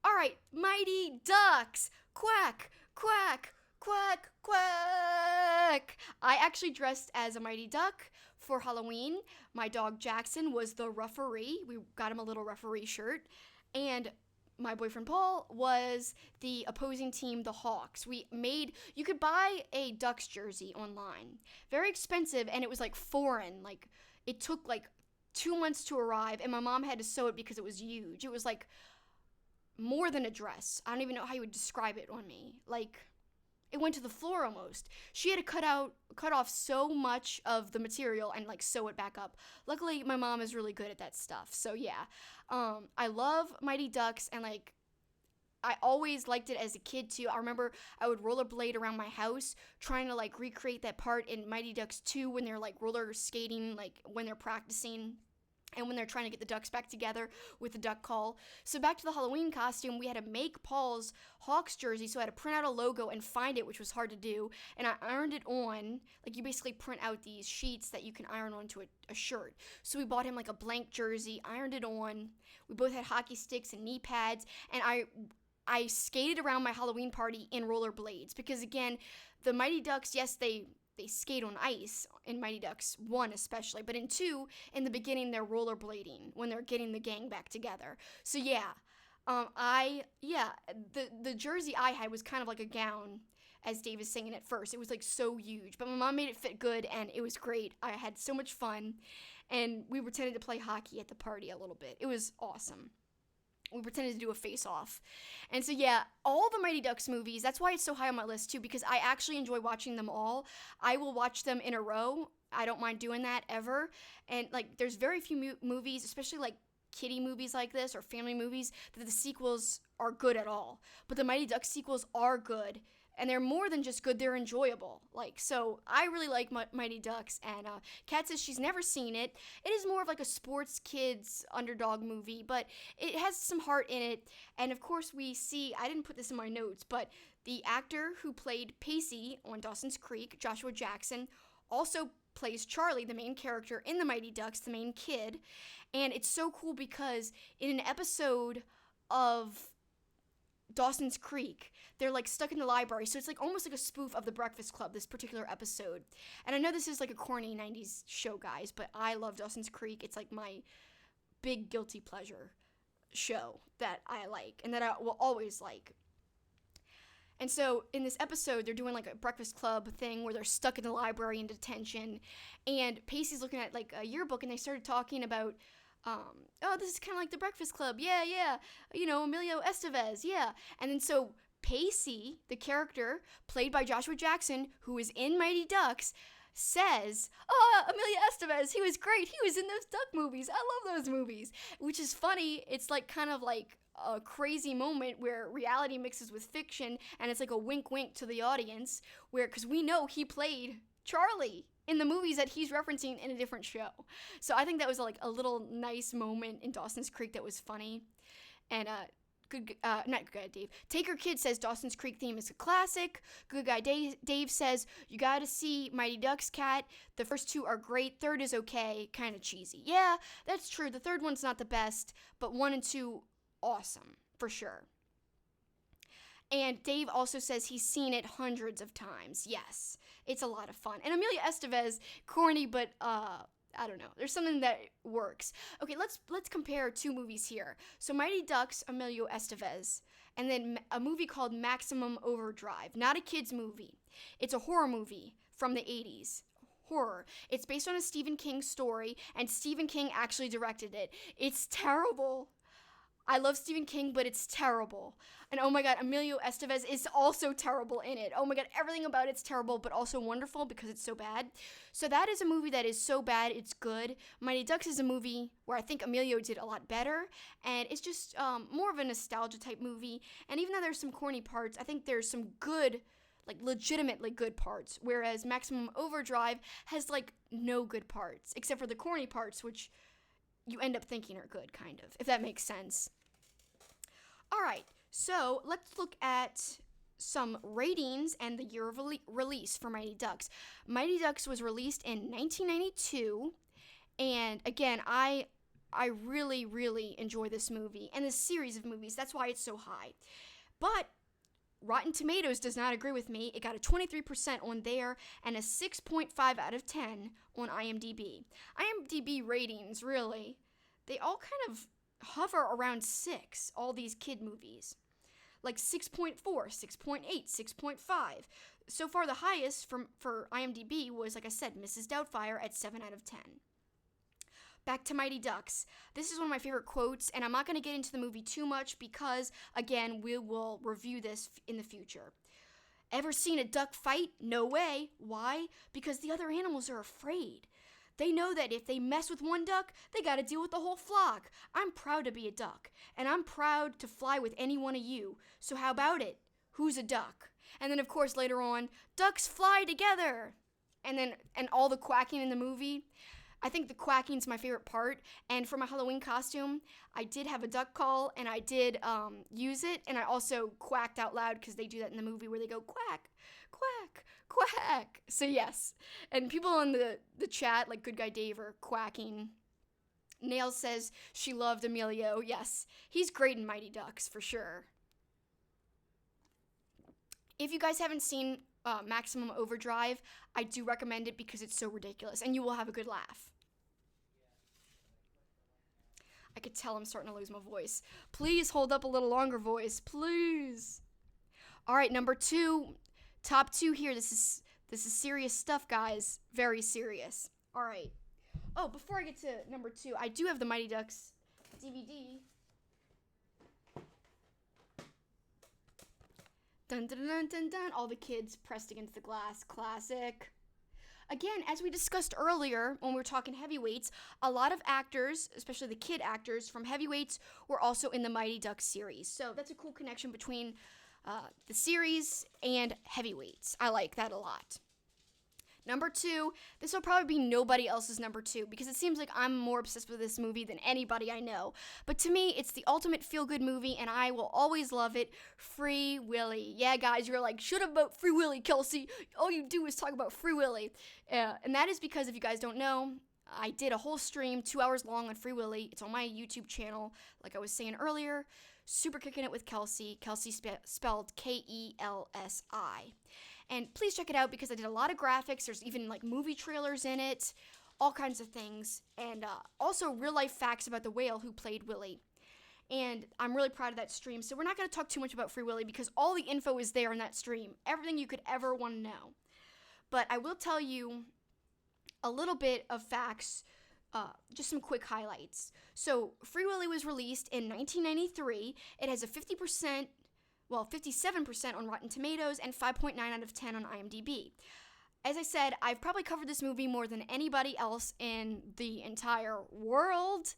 All right, Mighty Ducks. Quack, quack, quack, quack. I actually dressed as a Mighty Duck for Halloween. My dog Jackson was the referee. We got him a little referee shirt. And my boyfriend Paul was the opposing team, the Hawks. You could buy a Ducks jersey online. Very expensive, and it was like foreign. Like, it took like 2 months to arrive, and my mom had to sew it because it was huge. It was like more than a dress. I don't even know how you would describe it on me. Like, it went to the floor almost. She had to cut off so much of the material and like sew it back up. Luckily, my mom is really good at that stuff. So yeah, I love Mighty Ducks, and like I always liked it as a kid too. I remember I would rollerblade around my house trying to like recreate that part in Mighty Ducks 2 when they're like roller skating, like when they're practicing. and when they're trying to get the ducks back together with the duck call. So back to the Halloween costume, we had to make Paul's Hawks jersey, so I had to print out a logo and find it, which was hard to do, and I ironed it on. Like, you basically print out these sheets that you can iron onto a shirt. So we bought him like a blank jersey, ironed it on. We both had hockey sticks and knee pads, and I skated around my Halloween party in rollerblades, because again, the Mighty Ducks, yes, they skate on ice in Mighty Ducks 1 especially, but in 2, in the beginning, they're rollerblading when they're getting the gang back together. So yeah, the jersey I had was kind of like a gown, as Dave is saying at first. It was like so huge, but my mom made it fit good, and it was great. I had so much fun, and we pretended to play hockey at the party a little bit. It was awesome. We pretended to do a face-off. And so, yeah, all the Mighty Ducks movies, that's why it's so high on my list, too, because I actually enjoy watching them all. I will watch them in a row. I don't mind doing that, ever. And, like, there's very few movies, especially, like, kiddie movies like this or family movies, that the sequels are good at all. But the Mighty Ducks sequels are good. And they're more than just good, they're enjoyable. Like, so I really like Mighty Ducks, and Kat says she's never seen it. It is more of like a sports kids underdog movie, but it has some heart in it. And of course we see, I didn't put this in my notes, but the actor who played Pacey on Dawson's Creek, Joshua Jackson, also plays Charlie, the main character in the Mighty Ducks, the main kid. And it's so cool because in an episode of Dawson's Creek, they're like stuck in the library, so it's like almost like a spoof of The Breakfast Club, this particular episode. And I know this is like a corny 90s show, guys, but I love Dawson's Creek. It's like my big guilty pleasure show that I like and that I will always like. And so in this episode, they're doing like a Breakfast Club thing where they're stuck in the library in detention, and Pacey's looking at like a yearbook, and they started talking about oh, this is kind of like The Breakfast Club. Yeah, you know, Emilio Estevez, yeah. And then so Pacey, the character played by Joshua Jackson, who is in Mighty Ducks, says, oh, Emilio Estevez, he was great. He was in those duck movies. I love those movies. Which is funny. It's like kind of like a crazy moment where reality mixes with fiction, and it's like a wink wink to the audience, where, because we know he played Charlie in the movies that he's referencing in a different show. So I think that was like a little nice moment in Dawson's Creek that was funny. And not Good Guy Dave. Taker Kid says Dawson's Creek theme is a classic. Good Guy Dave says you gotta see Mighty Ducks, Cat. The first 2 are great. Third is okay, kind of cheesy. Yeah, that's true. The third one's not the best, but 1 and 2, awesome for sure. And Dave also says he's seen it hundreds of times. Yes, it's a lot of fun. And Emilio Estevez, corny, but I don't know. There's something that works. Okay, let's compare 2 movies here. So Mighty Ducks, Emilio Estevez, and then a movie called Maximum Overdrive. Not a kids movie. It's a horror movie from the 80s. Horror. It's based on a Stephen King story, and Stephen King actually directed it. It's terrible. I love Stephen King, but it's terrible. And oh my god, Emilio Estevez is also terrible in it. Oh my god, everything about it's terrible, but also wonderful because it's so bad. So that is a movie that is so bad, it's good. Mighty Ducks is a movie where I think Emilio did a lot better, and it's just more of a nostalgia type movie. And even though there's some corny parts, I think there's some good, like legitimately good parts, whereas Maximum Overdrive has like no good parts, except for the corny parts, which you end up thinking are good, kind of, if that makes sense. All right, so let's look at some ratings and the year of release for Mighty Ducks. Mighty Ducks was released in 1992, and again, I really, really enjoy this movie and this series of movies. That's why it's so high. But Rotten Tomatoes does not agree with me. It got a 23% on there and a 6.5 out of 10 on IMDb. IMDb ratings, really, they all kind of hover around 6, all these kid movies. Like 6.4, 6.8, 6.5. So far, the highest for IMDb was, like I said, Mrs. Doubtfire at 7 out of 10. Back to Mighty Ducks. This is one of my favorite quotes, and I'm not going to get into the movie too much because, again, we will review this in the future. Ever seen a duck fight? No way. Why? Because the other animals are afraid. They know that if they mess with one duck, they gotta deal with the whole flock. I'm proud to be a duck, and I'm proud to fly with any one of you. So how about it? Who's a duck? And then, of course, later on, ducks fly together. And all the quacking in the movie. I think the quacking's my favorite part, and for my Halloween costume, I did have a duck call, and I did use it, and I also quacked out loud because they do that in the movie where they go quack, quack, quack. So yes, and people in the chat, like Good Guy Dave, are quacking. Nails says she loved Emilio. Yes, he's great in Mighty Ducks for sure. If you guys haven't seen Maximum Overdrive, I do recommend it because it's so ridiculous, and you will have a good laugh. I could tell I'm starting to lose my voice. Please hold up a little longer, voice, please. All right, number 2, top 2 here. This is serious stuff, guys. Very serious. All right. Oh, before I get to number 2, I do have the Mighty Ducks DVD. Dun dun dun dun dun. All the kids pressed against the glass. Classic. Again, as we discussed earlier when we were talking heavyweights, a lot of actors, especially the kid actors from heavyweights, were also in the Mighty Ducks series. So that's a cool connection between the series and heavyweights. I like that a lot. Number 2, this will probably be nobody else's number 2 because it seems like I'm more obsessed with this movie than anybody I know. But to me, it's the ultimate feel-good movie, and I will always love it. Free Willy. Yeah, guys, you're like, should have about Free Willy, Kelsi. All you do is talk about Free Willy. And that is because, if you guys don't know, I did a whole stream, 2 hours long, on Free Willy. It's on my YouTube channel, like I was saying earlier. Super kicking it with Kelsi. Kelsi spelled Kelsi. And please check it out because I did a lot of graphics. There's even like movie trailers in it, all kinds of things. And also real life facts about the whale who played Willy. And I'm really proud of that stream. So we're not going to talk too much about Free Willy because all the info is there in that stream. Everything you could ever want to know. But I will tell you a little bit of facts, just some quick highlights. So Free Willy was released in 1993. It has a 57% on Rotten Tomatoes and 5.9 out of 10 on IMDb. As I said, I've probably covered this movie more than anybody else in the entire world.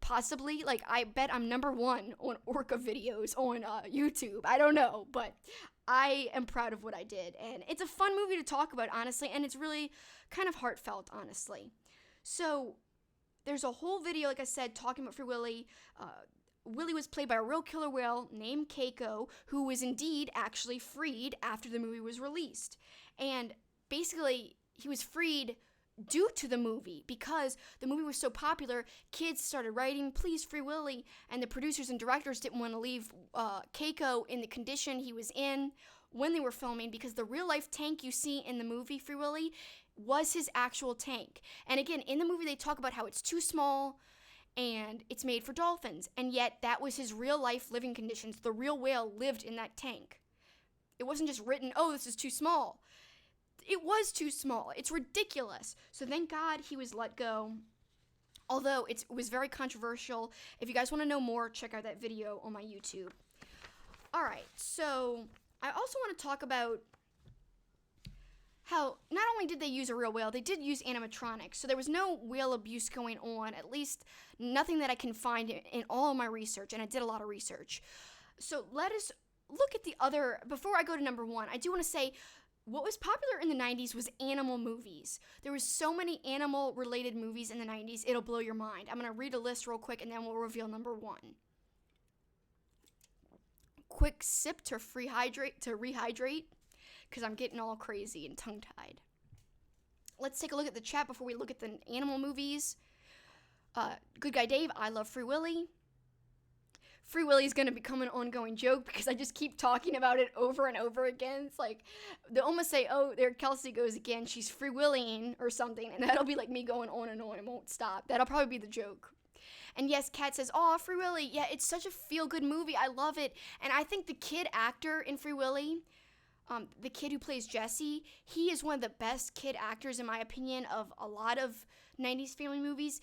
Possibly. Like, I bet I'm number 1 on Orca videos on YouTube. I don't know, but I am proud of what I did. And it's a fun movie to talk about, honestly, and it's really kind of heartfelt, honestly. So, there's a whole video, like I said, talking about Free Willy. Willy was played by a real killer whale named Keiko, who was indeed actually freed after the movie was released. And basically, he was freed due to the movie because the movie was so popular. Kids started writing, "Please free Willy," and the producers and directors didn't want to leave Keiko in the condition he was in when they were filming because the real life tank you see in the movie Free Willy was his actual tank. And again, in the movie they talk about how it's too small and it's made for dolphins, and yet that was his real life living conditions. The real whale lived in that tank. It wasn't just written, "Oh, this is too small." It was too small. It's ridiculous. So thank God he was let go. Although it was very controversial. If you guys want to know more, check out that video on my YouTube. All right, so I also want to talk about how not only did they use a real whale, they did use animatronics. So there was no whale abuse going on, at least nothing that I can find in all of my research, and I did a lot of research. So let us look at the other, before I go to number 1, I do want to say what was popular in the 90s was animal movies. There was so many animal-related movies in the 90s, it'll blow your mind. I'm going to read a list real quick, and then we'll reveal number 1. Quick sip to rehydrate, because I'm getting all crazy and tongue-tied. Let's take a look at the chat before we look at the animal movies. Good Guy Dave, I love Free Willy. Free Willy is going to become an ongoing joke because I just keep talking about it over and over again. It's like, they'll almost say, "Oh, there Kelsi goes again. She's Free Willying," or something. And that'll be like me going on and on. It won't stop. That'll probably be the joke. And yes, Kat says, "Oh, Free Willy. Yeah, it's such a feel-good movie. I love it." And I think the kid actor in Free Willy, the kid who plays Jesse, he is one of the best kid actors, in my opinion, of a lot of 90s family movies.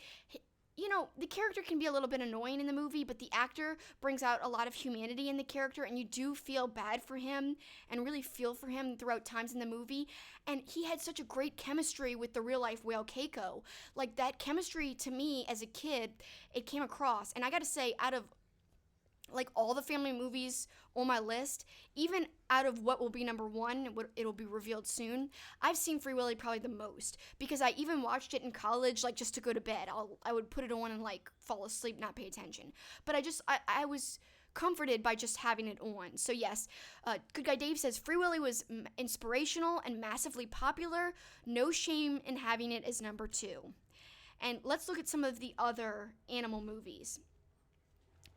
You know, the character can be a little bit annoying in the movie, but the actor brings out a lot of humanity in the character, and you do feel bad for him and really feel for him throughout times in the movie. And he had such a great chemistry with the real-life whale Keiko. Like, that chemistry, to me, as a kid, it came across. And I gotta say, out of like all the family movies on my list, even out of what will be number one, it'll be revealed soon, I've seen Free Willy probably the most, because I even watched it in college, like just to go to bed. I would put it on and like fall asleep, not pay attention. But I was comforted by just having it on. So yes, Good Guy Dave says Free Willy was inspirational and massively popular. No shame in having it as number 2. And let's look at some of the other animal movies.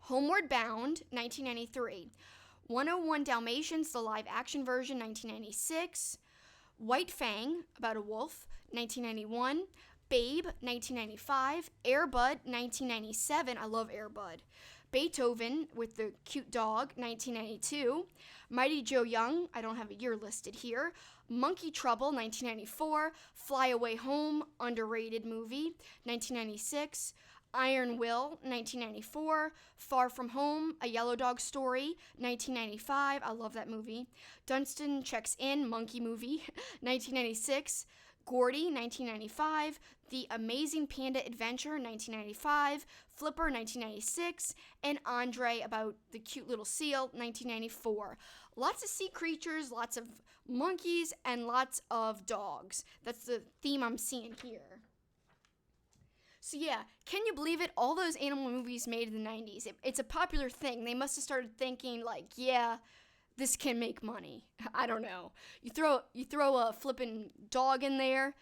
Homeward Bound, 1993. 101 Dalmatians, the live-action version, 1996. White Fang, about a wolf, 1991. Babe, 1995. Air Bud, 1997. I love Air Bud. Beethoven, with the cute dog, 1992. Mighty Joe Young, I don't have a year listed here. Monkey Trouble, 1994. Fly Away Home, underrated movie, 1996. Iron Will, 1994. Far From Home, A Yellow Dog Story, 1995. I love that movie. Dunstan Checks In, monkey movie, 1996. Gordy, 1995. The Amazing Panda Adventure, 1995. Flipper, 1996. And Andre, about the cute little seal, 1994. Lots of sea creatures, lots of monkeys, and lots of dogs. That's the theme I'm seeing here. So yeah, can you believe it? All those animal movies made in the 90s. It's a popular thing. They must have started thinking like, yeah, this can make money. I don't know. You throw a flippin' dog in there,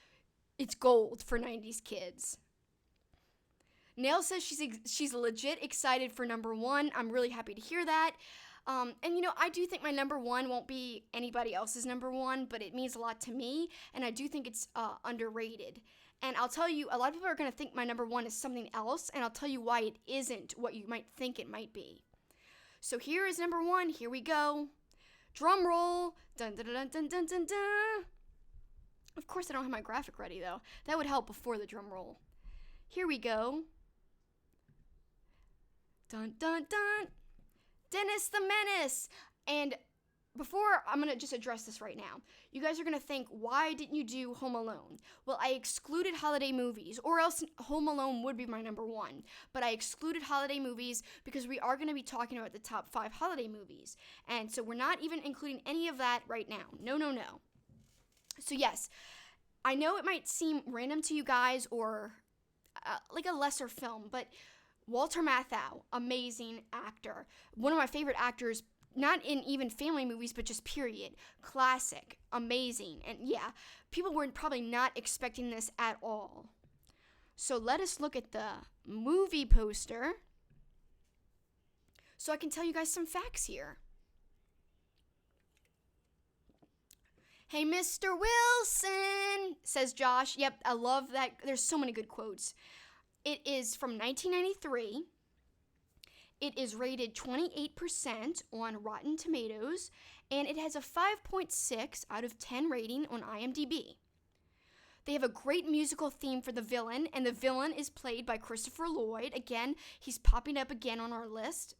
it's gold for 90s kids. Nail says she's legit excited for number 1. I'm really happy to hear that. And I do think my number 1 won't be anybody else's number 1, but it means a lot to me, and I do think it's underrated. And I'll tell you, a lot of people are going to think my number 1 is something else, and I'll tell you why it isn't what you might think it might be. So here is number 1. Here we go. Drum roll. Dun dun dun dun dun dun dun. Of course, I don't have my graphic ready, though. That would help before the drum roll. Here we go. Dun dun dun. Dennis the Menace. And before, I'm going to just address this right now. You guys are going to think, why didn't you do Home Alone? Well, I excluded holiday movies, or else Home Alone would be my number 1. But I excluded holiday movies because we are going to be talking about the top 5 holiday movies. And so we're not even including any of that right now. No. So yes, I know it might seem random to you guys or like a lesser film, but Walter Matthau, amazing actor. One of my favorite actors, not in even family movies, but just period. Classic. Amazing. And yeah, people were probably not expecting this at all. So let us look at the movie poster so I can tell you guys some facts here. Hey, Mr. Wilson, says Josh. Yep, I love that. There's so many good quotes. It is from 1993. It is rated 28% on Rotten Tomatoes, and it has a 5.6 out of 10 rating on IMDb. They have a great musical theme for the villain, and the villain is played by Christopher Lloyd. Again, he's popping up again on our list.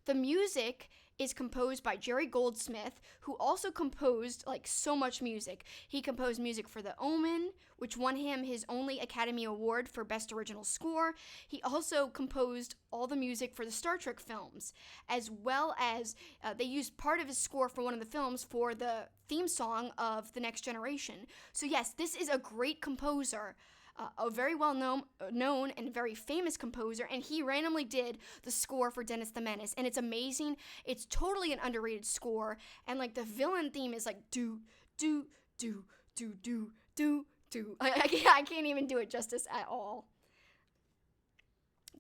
The music is composed by Jerry Goldsmith, who also composed so much music. He composed music for The Omen, which won him his only Academy Award for Best Original Score. He also composed all the music for the Star Trek films, as well as they used part of his score for one of the films for the theme song of The Next Generation. So yes, this is a great composer. A very well-known and very famous composer, and he randomly did the score for Dennis the Menace, and it's amazing. It's totally an underrated score, and the villain theme is do, do, do, do, do, do, do. I can't even do it justice at all.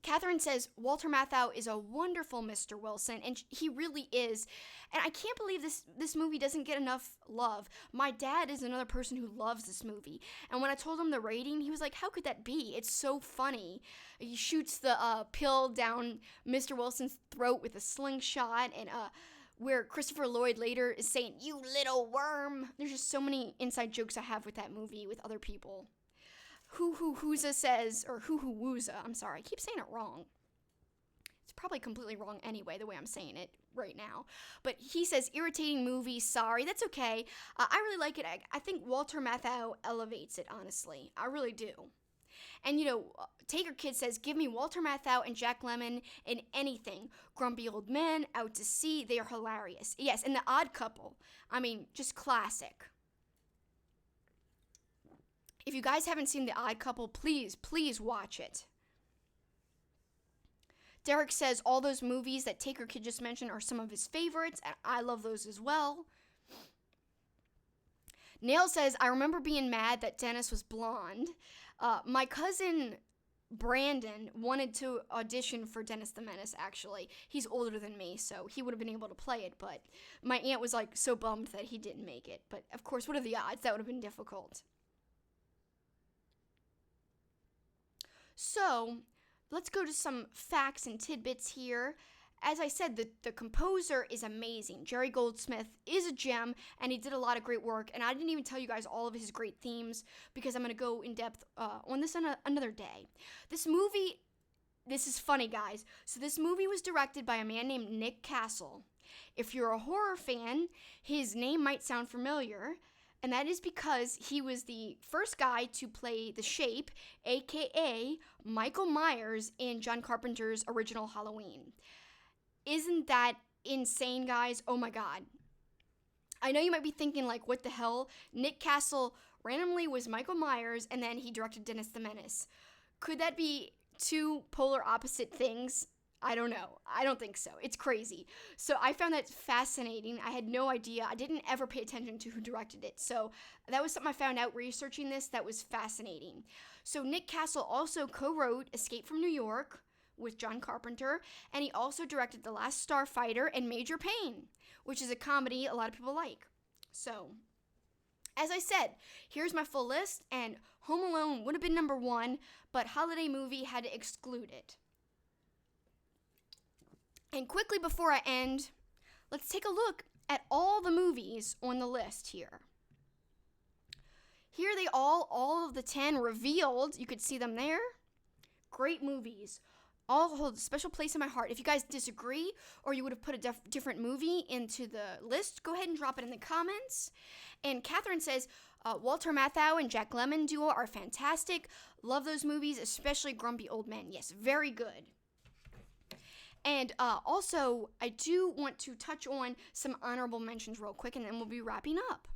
Catherine says, Walter Matthau is a wonderful Mr. Wilson, and he really is. And I can't believe this movie doesn't get enough love. My dad is another person who loves this movie. And when I told him the rating, he was like, how could that be? It's so funny. He shoots the pill down Mr. Wilson's throat with a slingshot, and where Christopher Lloyd later is saying, you little worm. There's just so many inside jokes I have with that movie with other people. Hoo-hoo-hooza says, or hoo-hoo-wooza, I'm sorry, I keep saying it wrong. It's probably completely wrong anyway, the way I'm saying it right now. But he says, irritating movie, sorry, that's okay. I really like it. I think Walter Matthau elevates it, honestly. I really do. And, Taker Kid says, give me Walter Matthau and Jack Lemmon in anything. Grumpy Old Men, Out to Sea, they are hilarious. Yes, and The Odd Couple. I mean, just classic. If you guys haven't seen The Odd Couple, please watch it. Derek says all those movies that Taker Kid just mentioned are some of his favorites, and I love those as well. Nail says, I remember being mad that Dennis was blonde. My cousin Brandon wanted to audition for Dennis the Menace, actually. He's older than me, so he would have been able to play it, but my aunt was so bummed that he didn't make it. But of course, what are the odds? That would have been difficult. So, let's go to some facts and tidbits here. As I said, the composer is amazing. Jerry Goldsmith is a gem, and he did a lot of great work. And I didn't even tell you guys all of his great themes because I'm going to go in depth on this another day. This is funny, guys. So this movie was directed by a man named Nick Castle. If you're a horror fan, his name might sound familiar. And that is because he was the first guy to play the Shape, a.k.a. Michael Myers, in John Carpenter's original Halloween. Isn't that insane, guys? Oh my god. I know you might be thinking, what the hell? Nick Castle randomly was Michael Myers, and then he directed Dennis the Menace. Could that be two polar opposite things? I don't know. I don't think so. It's crazy. So I found that fascinating. I had no idea. I didn't ever pay attention to who directed it. So that was something I found out researching this that was fascinating. So Nick Castle also co-wrote Escape from New York with John Carpenter, and he also directed The Last Starfighter and Major Payne, which is a comedy a lot of people like. So, as I said, here's my full list, and Home Alone would have been number 1, but holiday movie had to exclude it. And quickly before I end, let's take a look at all the movies on the list here. Here they all of the 10 revealed. You could see them there. Great movies. All hold a special place in my heart. If you guys disagree or you would have put a different movie into the list, go ahead and drop it in the comments. And Catherine says, Walter Matthau and Jack Lemmon duo are fantastic. Love those movies, especially Grumpy Old Men. Yes, very good. And also, I do want to touch on some honorable mentions real quick, and then we'll be wrapping up.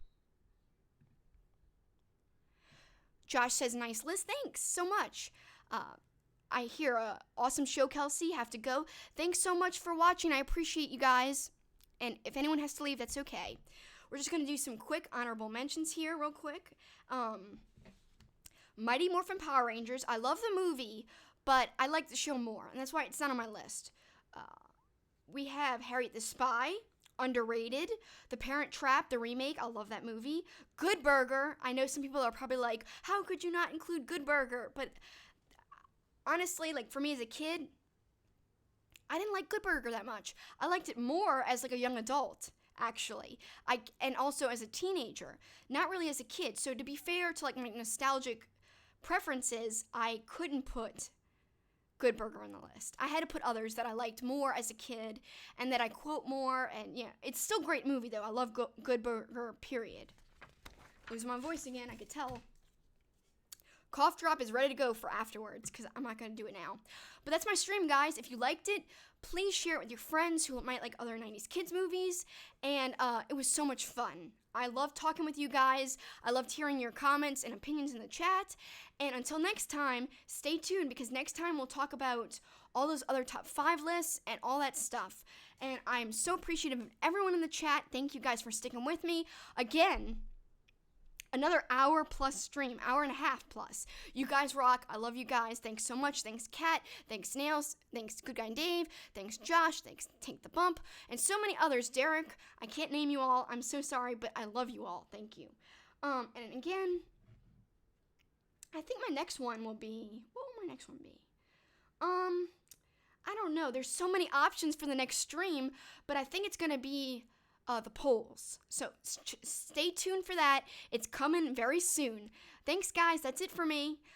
Josh says, nice list. Thanks so much. I hear a awesome show, Kelsi. Have to go. Thanks so much for watching. I appreciate you guys. And if anyone has to leave, that's okay. We're just going to do some quick honorable mentions here real quick. Mighty Morphin Power Rangers. I love the movie, but I like the show more, and that's why it's not on my list. We have Harriet the Spy. Underrated. The Parent Trap, the remake. I love that movie. Good Burger. I know some people are probably like, how could you not include Good Burger? But honestly, for me as a kid, I didn't like Good Burger that much. I liked it more as a young adult, actually. And also as a teenager, not really as a kid. So to be fair to my nostalgic preferences, I couldn't put Good Burger on the list. I had to put others that I liked more as a kid and that I quote more. And yeah, it's still a great movie though. I love Good Burger, period. Losing my voice again, I could tell. Cough drop is ready to go for afterwards because I'm not going to do it now. But that's my stream, guys. If you liked it, please share it with your friends who might like other 90s kids movies. And it was so much fun. I loved talking with you guys. I loved hearing your comments and opinions in the chat. And until next time, stay tuned because next time we'll talk about all those other top 5 lists and all that stuff. And I'm so appreciative of everyone in the chat. Thank you guys for sticking with me. Again, another hour plus stream, hour and a half plus. You guys rock. I love you guys. Thanks so much. Thanks, Kat. Thanks, Nails. Thanks, Good Guy and Dave. Thanks, Josh. Thanks, Take the Bump. And so many others. Derek, I can't name you all. I'm so sorry, but I love you all. Thank you. And again, I think my next one will be, what will my next one be? I don't know. There's so many options for the next stream, but I think it's going to be the polls. So stay tuned for that. It's coming very soon. Thanks, guys. That's it for me.